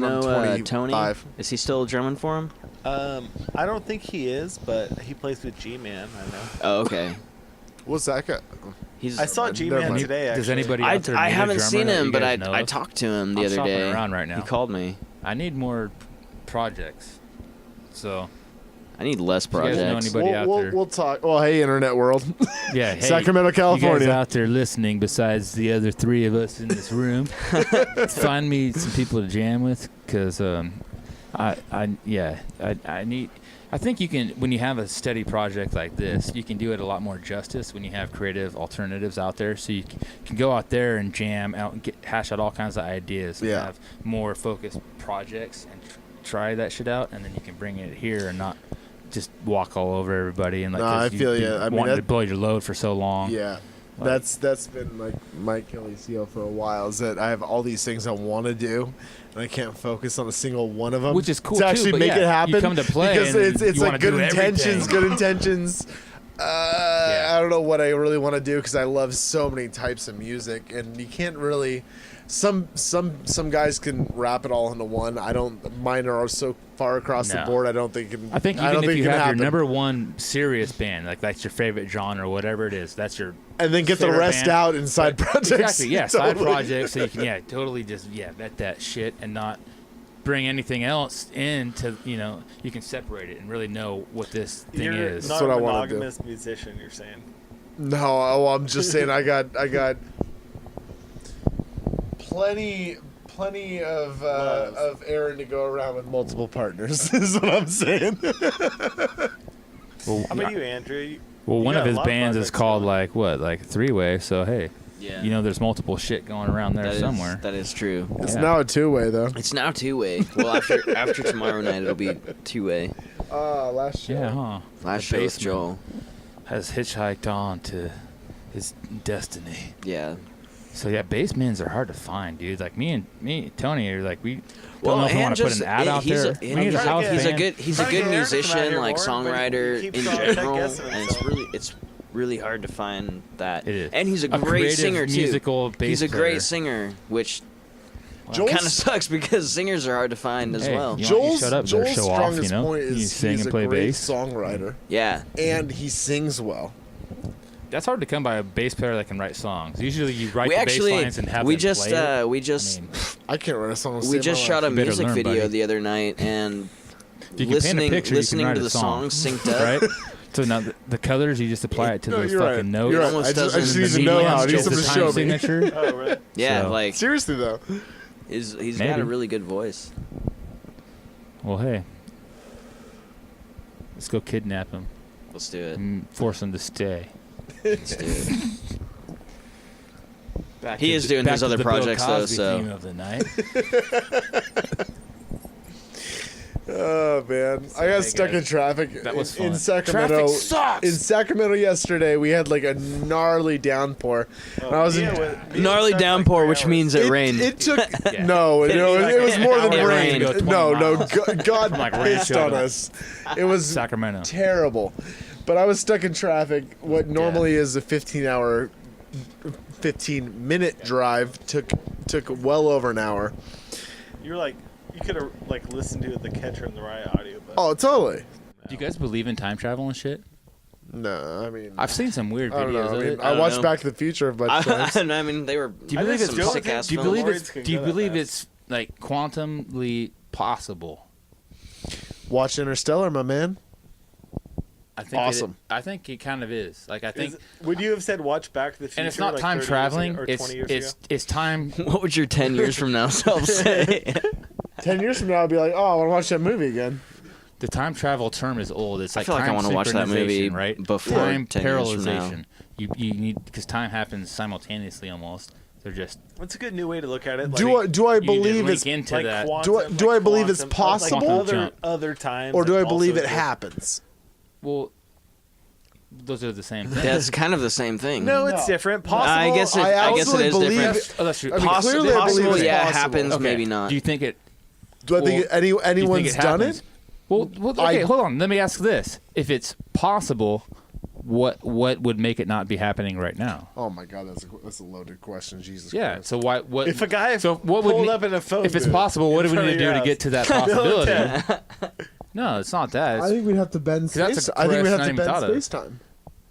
When I'm know Tony? 25. Is he still drumming for him? I don't think he is, but he plays with G-Man, I know. Oh, okay. What's that guy? He's. I saw mind. G-Man Never mind. today, actually. Does anybody I out there need a haven't drummer seen that him, you but guys I know? talked to him the I'm other shopping day. around right now. He called me. I need more projects. So, I need less you guys know projects. anybody out there? We'll talk. Well, hey, internet world. Yeah, hey, Sacramento, you California. guys out there listening, besides the other three of us in this room, find me some people to jam with, because I need. I think you can, when you have a steady project like this, you can do it a lot more justice when you have creative alternatives out there. So you can go out there and jam out and hash out all kinds of ideas and Yeah. have more focused projects and try that shit out, and then you can bring it here and not just walk all over everybody and like. No, 'cause I feel you've ya. been I mean, wanting that- to blow your load for so long. Yeah. Like- That's been like my Achilles heel for a while, is that I have all these things I want to do, and I can't focus on a single one of them. Which is cool to too, actually but make yeah, it happen. you come to play because and it's you like wanna good do intentions, everything. good intentions. I don't know what I really want to do, because I love so many types of music, and you can't really. Some guys can wrap it all into one. I don't. Mine are so far across the No. board. I don't think it can. I think don't even if think you it can have happen. your number one serious band, like that's your favorite genre, whatever it is, that's your and then get the favorite rest band. out in side projects. Exactly, yeah, side Totally. projects, so you can totally just vet that shit and not bring anything else into you can separate it and really know what this thing You're is. not That's what a I wanna do. monogamous musician, you're saying. No, I'm just saying I got plenty of Aaron to go around with multiple partners. Is what I'm saying. Well, How about you, Andrew? well, you one got of a his lot of bands is projects called going. like three-way. So hey, Yeah. there's multiple shit going around there somewhere. That is true. It's Yeah. now a two-way though. It's now two-way. Well, after tomorrow night, it'll be two-way. Last show. Yeah, huh? Last The show with basement Joel. has hitchhiked on to his destiny. Yeah. So yeah, basemans are hard to find, dude. Like me and Tony are like, we don't Well, know if we and want to put just- an ad out he's there. a- We need a trying to house get- He's band. a Trying to good get Eric to come out musician, here like more, but he songwriter keeps in trying to general, guess and himself. it's really hard to find that. It is. And he's a great creative singer too. musical bass He's a player. great singer, which Joel's- kind of sucks because singers are hard to find as Hey, well. you know, Joel's, shut up, better Joel's show off, strongest you know? point You is sing he's and a play great bass. songwriter, Yeah. and he sings well. That's hard to come by a bass player that can write songs. Usually you write We the actually bass lines and have we them just play it. we just I mean, I can't write a song. to we save just my shot a life. You better music learn, video buddy. the other night, and if you can paint a picture, you listening can write to a the song, songs synced up. right? So now the colors, you just apply it to No, those you're fucking right. notes. You're right. almost I just doesn't- need The to know medians how. I need just someone the to time show me. signature. Oh, really? Yeah, So- like Seriously though, he's got Maybe. a really good voice. Well, hey, let's go kidnap him Let's do it. and force him to stay. Let's do it. Back He to is the- doing back his to other the Bill projects, though, Cosby so- theme of the night. oh man, I hey, got stuck guys, in traffic that was in fun. Sacramento. Traffic sucks! In Sacramento yesterday, we had like a gnarly downpour. Oh, And I was in, Gnarly downpour, which means it rained. It took Yeah. no, it was more than It rain. rained. No, Go 20 no, miles. God From, like, pissed Rancho on to us. It was Sacramento. terrible. But I was stuck in traffic. What normally is a 15-minute drive took well over an hour. You're like, you could have like listened to the Catcher in the Rye audio, but Oh, totally. Do you guys believe in time travel and shit? No, I mean, I've seen some weird I don't videos know. of it. I don't watched know. Back to the Future a bunch of times. I mean, they were. Do you believe it's still- sick-ass Do you films. believe Lords it's? can Do you go that believe fast. it's like quantumly possible? Watch Interstellar, my man. I think Awesome. I think it kind of is. Like I think, Would you have said watch Back to the Future? and it's not like time 30 years traveling. ago, or It's 20 years ago? it's time. What would your 10 years from now self say? 10 years from now, I'll be like, oh, I want to watch that movie again. The time travel term is old. It's I like feel like I time wanna watch that movie synchronization, right? before time 10 years from now. parallelization. You need because time happens simultaneously almost. They're just That's a good new way to look at it. Do I you need to believe link it's into like that. quantum, Do I believe it's quantum, like possible? other times, or do I and believe also it just- happens? Well, those are the same thing. That's kind of the same thing. No, it's different. Possible. I guess it absolutely is believe different. it. Oh, that's true. I mean, Possible, clearly I believe possible, it's yeah, possible. happens, Okay. maybe not. Do you think it? Do I think anyone's it done happens? it? Well, okay, hold on. Let me ask this: if it's possible, what would make it not be happening right now? Oh my God, that's a loaded question. Jesus Yeah. Christ. So why? What? If a guy so what would pulled ne- up in a phone if it's booth possible, what do in we need to front do of to your get to that house, possibility? No, it's not that. I It's, think we'd have to bend that's space. a I think we'd question have I to even bend thought of. space time.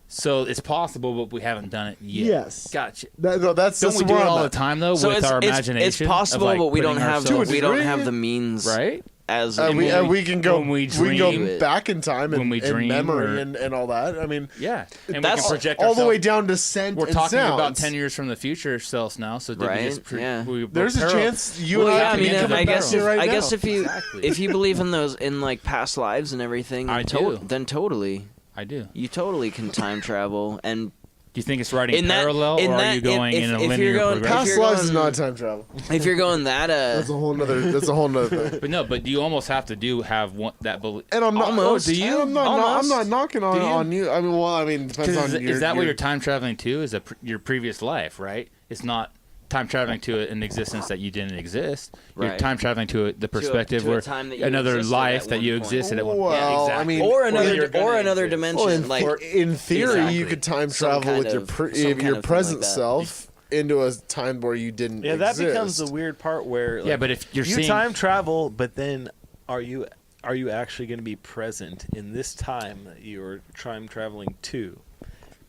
so it's possible, but we haven't done it yet. Yes. Gotcha. No, that's Don't that's we do where it I'm all the at. time though So with our imagination? it's possible, of, like, but we don't putting have ourselves- the means, right. As We can go. when we We can go dream- back in time when and we in dream memory or- and all that. I mean, Yeah, and That's we can project all the way ourselves- down to scent We're and talking about sounds. 10 years from the future selves now, so did Right, we just yeah. There's a chance you Well, and yeah, I I can mean, become I a guess best right I now. guess if you Exactly. if you believe in those in like past lives and everything, I do. then totally I do. you totally can time travel and Do you think it's writing In that- parallel, in or are that- you going if- in a if you're linear going progression? Past you're lives going- is not time travel. if you're going that That's a whole nother. That's a whole nother thing. But no, but you almost have to have one that belief. And I'm not. Almost. Oh, Do you? I'm not. Almost. I'm not knocking on, Do you? on you. I mean, well, I mean, depends on Is that what you're time traveling to? Is your previous life, right? It's not time traveling to an existence that you didn't exist. You're Right. time traveling to the perspective to a where time that you another existed life at that one you point. existed at one Well, point. Yeah, exactly. I mean, or you're another gonna dimension Well, like in theory, Exactly. you could time Some travel kind with your of- some kind your of thing present like that. self into a time where you didn't. Yeah, that exist. becomes the weird part where Yeah, but if you're you seeing time travel, but then are you actually going to be present in this time that you're time traveling to?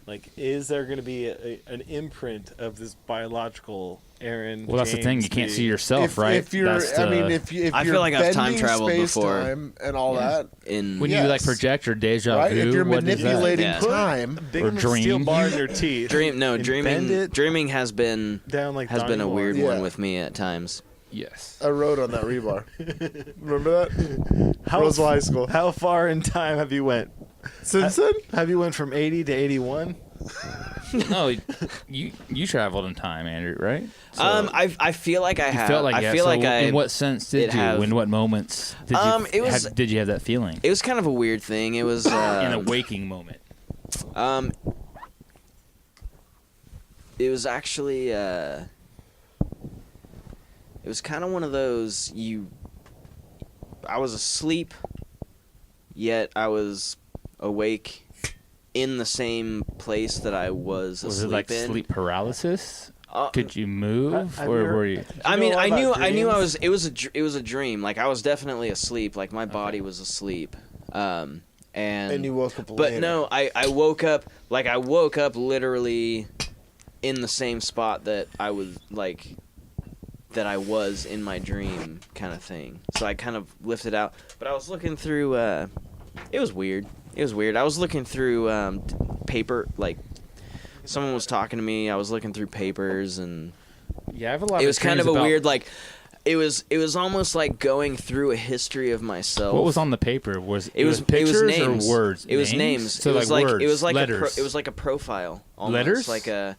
Like, is there going to be an imprint of this biological Aaron? well, that's the thing. You can't see yourself, If, right? if you're, That's I the- mean, if I you're feel like I've time bending traveled before. space-time and all that, in when you like yes. project your deja right? vu, If you're what is that? manipulating Yeah. time, big or enough steel dream. bar in your teeth. dreaming and bend it dreaming has been down like has been a Donnie weird Moore. Yeah. one with me at times. Yes. I wrote on that rebar. Remember that? How, Roseville High School. How far in time have you went? Since then, Have you went from 80 to 81? No, you traveled in time, Andrew, right? So I feel like I you have. felt like I yeah, feel so like I. in what sense did it you? have- In what moments did you? It was- did you have that feeling It was kind of a weird thing. It was in a waking moment? It was actually it was kind of one of those I was asleep, yet I was awake in the same place that I was asleep Was it like in. sleep paralysis? Uh, Could you move, Have or you heard- were you? I know mean, a lot I knew about I dreams? it was a dream. Like I was definitely asleep. Like my body was asleep. And you woke up But later. no, I woke up literally in the same spot that I was in my dream kind of thing. So I kind of lifted out, but I was looking through it was weird. I was looking through paper, like someone was talking to me. I was looking through papers, and Yeah, I have a lot. it was kind of a weird it was almost like going through a history of myself. What was on the paper? Was It was pictures names. or words? It was names. So it was like like words, it was like letters. it was like a profile. Almost. Letters? Like a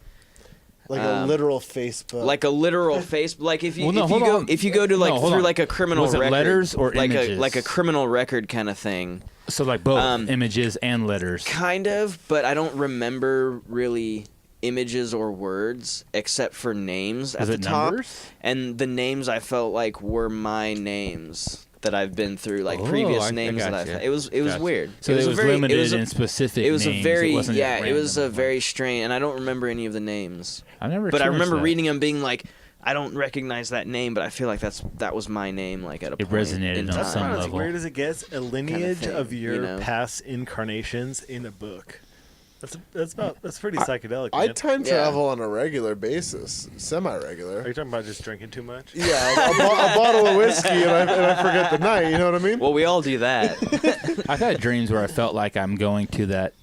a literal Facebook. a literal face. Like if you Well, no, if you hold go on. if you go to like No, hold through on. like a criminal Was it record, letters or like images? a criminal record kind of thing. So like both images and letters. Kind of, but I don't remember really images or words except for names Was at it the top. numbers? And the names I felt like were my names that I've been through, like Oh, previous I names that gotcha. I've. It was Gotcha. weird. So it was a very, limited it was a, in specific It was names. a very wasn't yeah. It was a random. very strange, and I don't remember any of the names. I never. But I experienced remember that. reading them, being like, I don't recognize that name, but I feel like that was my name, like at a It point resonated in on time. some As level. weird as it gets, a lineage thing, of your you know? past incarnations in a book. That's pretty psychedelic. I man. time travel on a regular basis, semi-regular. Are you talking about just drinking too much? Yeah, a bottle of whiskey and I forget the night. You know what I mean? Well, we all do that. I've had dreams where I felt like I'm going to that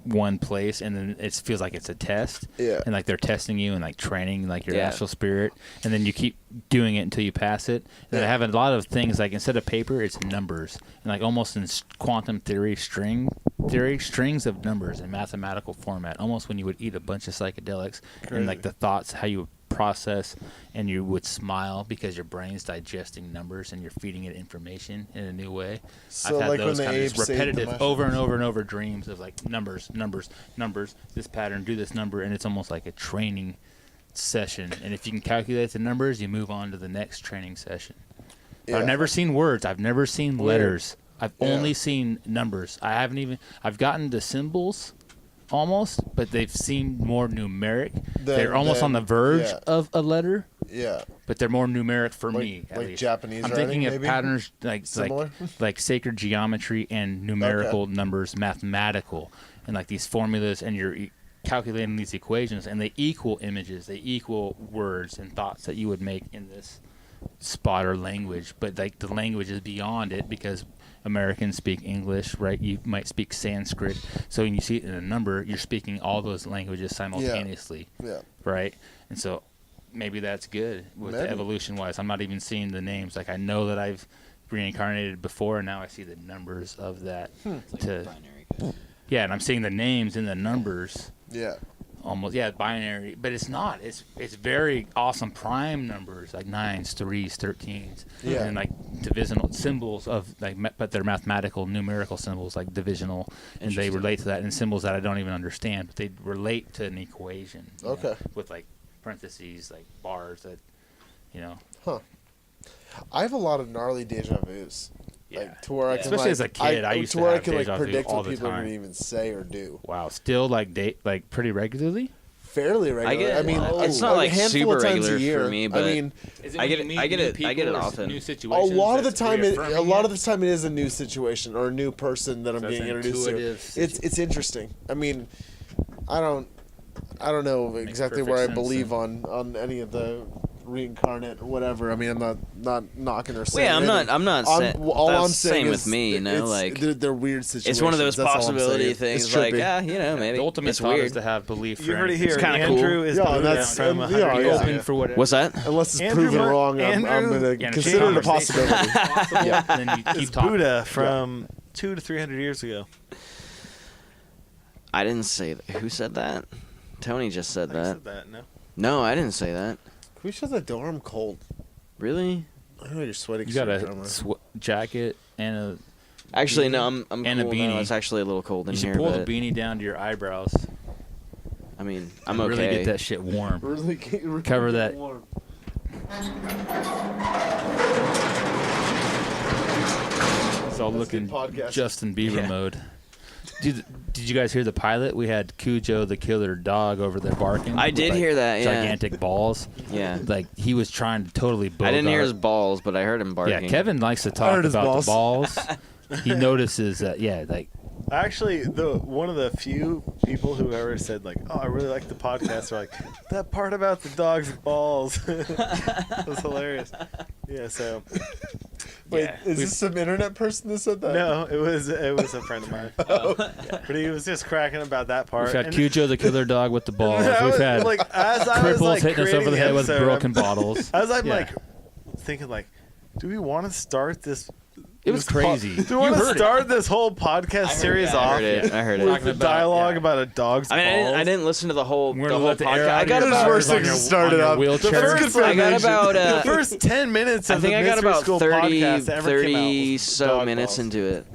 one place and then it feels like it's a test. Yeah. And like they're testing you and like training like your astral spirit, and then you keep doing it until you pass it. And then I have a lot of things like instead of paper, it's numbers, and like almost in quantum theory, strings of numbers in mathematical format, almost when you would eat a bunch of psychedelics. And like the thoughts, how you would process, and you would smile because your brain's digesting numbers and you're feeding it information in a new way. So I've had like those when the kind of apes ate the repetitive mushrooms. over and over and over dreams of like numbers, this pattern, do this number, and it's almost like a training session. And if you can calculate the numbers, you move on to the next training session. Yeah. I've never seen words. I've never seen Weird. letters. I've only seen numbers. I've gotten to symbols almost, but they've seemed more numeric. They're almost on the verge of a letter, Yeah. but they're more numeric for me. At Like least. Japanese I'm writing, thinking of maybe? patterns Similar? like sacred geometry and numerical numbers, mathematical, and like these formulas, and you're calculating these equations, and they equal images, they equal words and thoughts that you would make in this spot or language, but like the language is beyond it because Americans speak English, right? You might speak Sanskrit. So when you see it in a number, you're speaking all those languages simultaneously, right? And so maybe that's good with evolution-wise. I'm not even seeing the names. Like I know that I've reincarnated before, and now I see the numbers of that. It's like a binary code. Yeah, and I'm seeing the names in the numbers. Yeah. Almost, binary, but it's not. It's very awesome prime numbers like 9s, 3s, 13s, and like divisional symbols of like, but they're mathematical, numerical symbols like divisional, and they relate to that, and symbols that I don't even understand, but they relate to an equation. Okay. With like parentheses, like bars that, Huh. I have a lot of gnarly deja vus. Yeah. Like, to where I can, especially like, as a kid, I used to to where I have can like deja vu predict all what the people are time. going to even say or do. Wow, still like pretty regularly. Fairly regular. I mean, it's not like a handful super of times regular a year. for me, but I mean, I get it often. New a situations. lot of the that's time, reaffirming it is a new situation or a new person that I'm So it's getting an introduced intuitive to. It's interesting. I mean, I don't know exactly perfect where I sense, believe then. on any of the reincarnate or whatever. I mean, I'm not knocking or saying. Yeah, I'm not saying. All That's I'm the saying same is with me. You know, like they're weird situations. it's one of those That's all I'm possibility saying. things. It's Like, trippy. maybe The ultimate it's thought weird. is to have belief. You heard it here. It's kinda Andrew cool. is Yeah, Buddha that's- from and- 100 yeah, years yeah. ago. Open for whatever. What's that? Unless it's Andrew proven Mar- wrong, I'm Andrew- going to Yeah, consider it a conversation. possibility. Yeah. Then you keep It's talking. Buddha from 200 to 300 years ago. I didn't say that. Who said that? Tony just said I that. said that, no? No, I didn't say that. Can we shut that door? I'm cold. Really? I know you're sweating. You got so a much. jacket and a. Actually, no. I'm And a cool beanie. now. It's actually a little cold in You should here, pull but the beanie down to your eyebrows. I mean, I'm and okay. Really get that shit warm. Really Cover that. warm. It's all That's looking good podcasting. Justin Bieber Yeah. mode. Did you guys hear the pilot? We had Cujo the killer dog over there barking. I with, did like, hear that, yeah. Gigantic balls. Yeah. Like he was trying to totally. I didn't hear his bogart- balls, but I heard him barking. Yeah, Kevin likes to I talk heard his about the balls. balls. He notices that. Yeah, like Actually, one of the few people who ever said like, "Oh, I really like the podcast," are like, "That part about the dog's balls was hilarious." Yeah. So Wait, Yeah. is this some internet person that said that? no, it was a friend of mine. Yeah. But he was just cracking about that part. we've had And- Cujo the killer dog with the balls. I We've was, had like, as I was cripples like hitting us over creating the head with episode, broken bottles. As I'm Yeah. like thinking like, do we want to start this? It was this crazy. Do we You want to heard it. start this whole podcast series I off heard it. I heard with it. Talking the about- dialogue yeah. about a dog's I mean, balls? I didn't listen to the whole We're gonna the whole let the air podcast. out I of got your This is about where tires on things your- started on your up. wheelchair. That's good for I got information. about the first 10 minutes I of think the I got Mystery about School 30 podcast that ever came out 30 was so dog minutes balls. into it.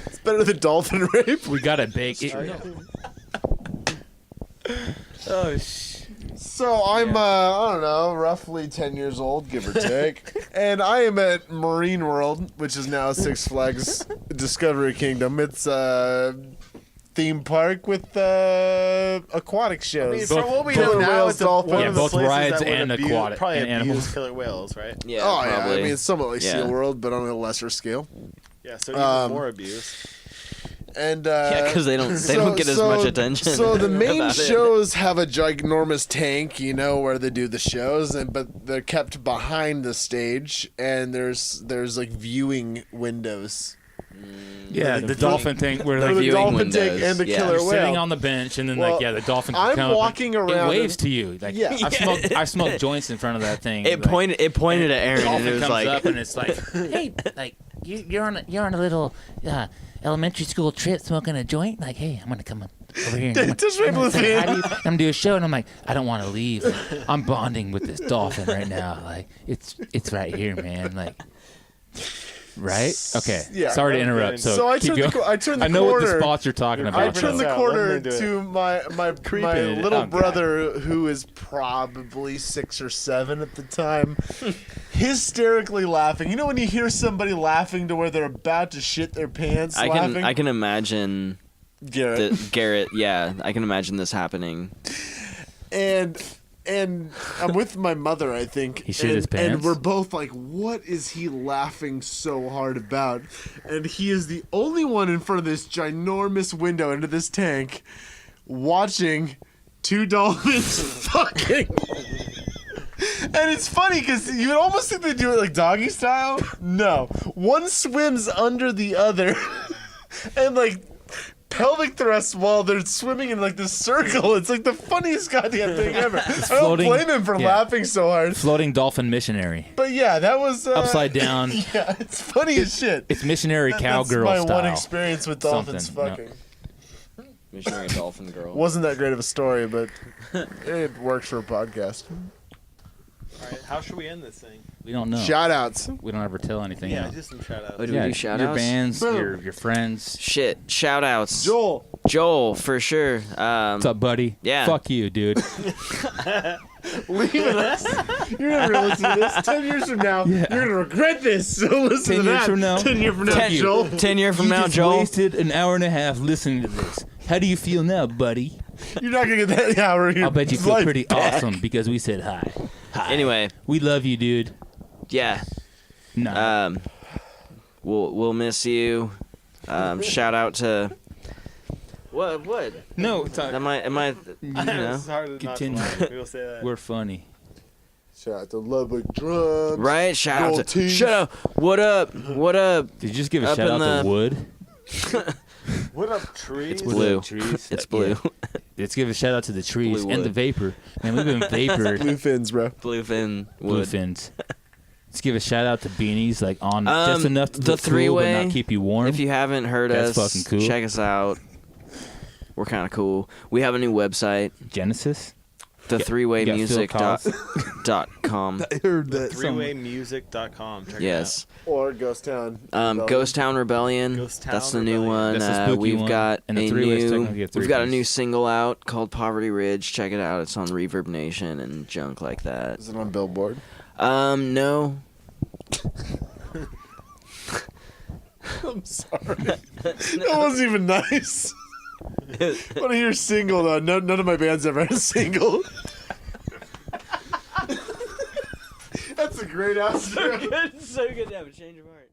It's better than dolphin rape. We got to bake it. Oh, So I'm, I don't know, roughly 10 years old, give or take. And I am at Marine World, which is now Six Flags Discovery Kingdom. It's a theme park with aquatic shows. I mean, Both- from what we killer know now, whales, it's one dolphins. of the both places rides that would and abuse, aquatic probably and abuse animals. killer whales, right? Yeah, Oh, yeah. probably. I mean, it's somewhat like Yeah. SeaWorld, but on a lesser scale. Yeah, so even more abuse. And because they don't get as much attention. So the main about it. shows have a ginormous tank, where they do the shows, but they're kept behind the stage, and there's like viewing windows. Yeah, the dolphin thing where The like viewing dolphin windows, tank and the yeah. killer you're whale. sitting on the bench, and then the dolphin can I'm come walking up and around it waves and- to you. Like, Yeah. I smoked joints in front of that thing. It like, pointed at Aaron, dolphin and it was comes like, up and it's like, hey, like you're on a little elementary school trip smoking a joint. Like, hey, I'm gonna come over here. And Just right with me. I'm gonna do a show, and I'm like, I don't want to leave. I'm bonding with this dolphin right now. Like, it's right here, man. Like. Right? Okay. Yeah. Sorry to interrupt. So I keep turned going. I turned the I know what the corner. spots you're talking about. I turned the Let corner him do it. to my Creeping. little Oh, God. brother, who is probably 6 or 7 at the time, hysterically laughing. You know when you hear somebody laughing to where they're about to shit their pants laughing? I can imagine Garrett. Garrett. Yeah, I can imagine this happening. And I'm with my mother, I think. He shit his and pants? we're both like, what is he laughing so hard about? And he is the only one in front of this ginormous window into this tank watching 2 dolphins fucking. And it's funny because you would almost think they do it like doggy style. No. One swims under the other. And like pelvic thrusts while they're swimming in like this circle. It's like the funniest goddamn thing ever. I don't floating- blame him for yeah. laughing so hard. Floating dolphin missionary. But yeah, that was Upside down. Yeah, it's funny as shit. It's missionary cowgirl That's my style. one experience with dolphins Something, no. fucking. Missionary dolphin girl. Wasn't that great of a story, but it worked for a podcast. All right, how should we end this thing? We don't know. Shout outs. We don't ever tell anything Yeah, else. just some shout outs. Oh, do Yeah, we do shout your outs? bands, Boom. your friends. Shit, shout outs. Joel, For sure. What's up, buddy? Yeah. Fuck you, dude. leaving us. You're never gonna listen to this. 10 years from now, Yeah. you're gonna regret this. So listen 10 to years that. from now? 10 years from now, Fuck you. Joel. 10 year from You now, just Joel. wasted an hour and a half listening to this. How do you feel now, buddy? You're not gonna get that hour here. I'll bet you feel pretty awesome because we said hi. Anyway, We love you, dude. yeah. Nah. We'll miss you. Shout out to. What? no, Am I? You know. It's hard to Continue. not laugh. We'll say that. we're funny. Shout out to Lubbock Drums. Right? Shout out Gold to. teeth. Shut up. What up? What up? Did you just give a Up shout in out to the- Wood? What up, trees? What blue. up, trees? It's blue. Yeah. Let's give a shout out to the trees Blue and the wood. vapor. Man, we've been vapored. Blue fins, bro. Bluefin wood. Bluefins. Let's give a shout out to beanies, like on just enough to the look cool, but three-way, not keep you warm. If you haven't heard That's us, fucking cool. check us out. We're kind of cool. We have a new website, Genesis. the Phil threewaymusic.com. I heard that. Threewaymusic.com. Check Yes. Or Ghost Town. Ghost Town Rebellion. Ghost Town That's the new Rebellion. one. That's the spooky We've one. got And the a three-way's new. technically a We've got a three-piece. new single out called Poverty Ridge. Check it out. It's on Reverb Nation and junk like that. Is it on Billboard? No. I'm sorry. That wasn't even nice. I want to hear single, though. None of my bands ever had a single. That's a great outro. So good to have a change of heart.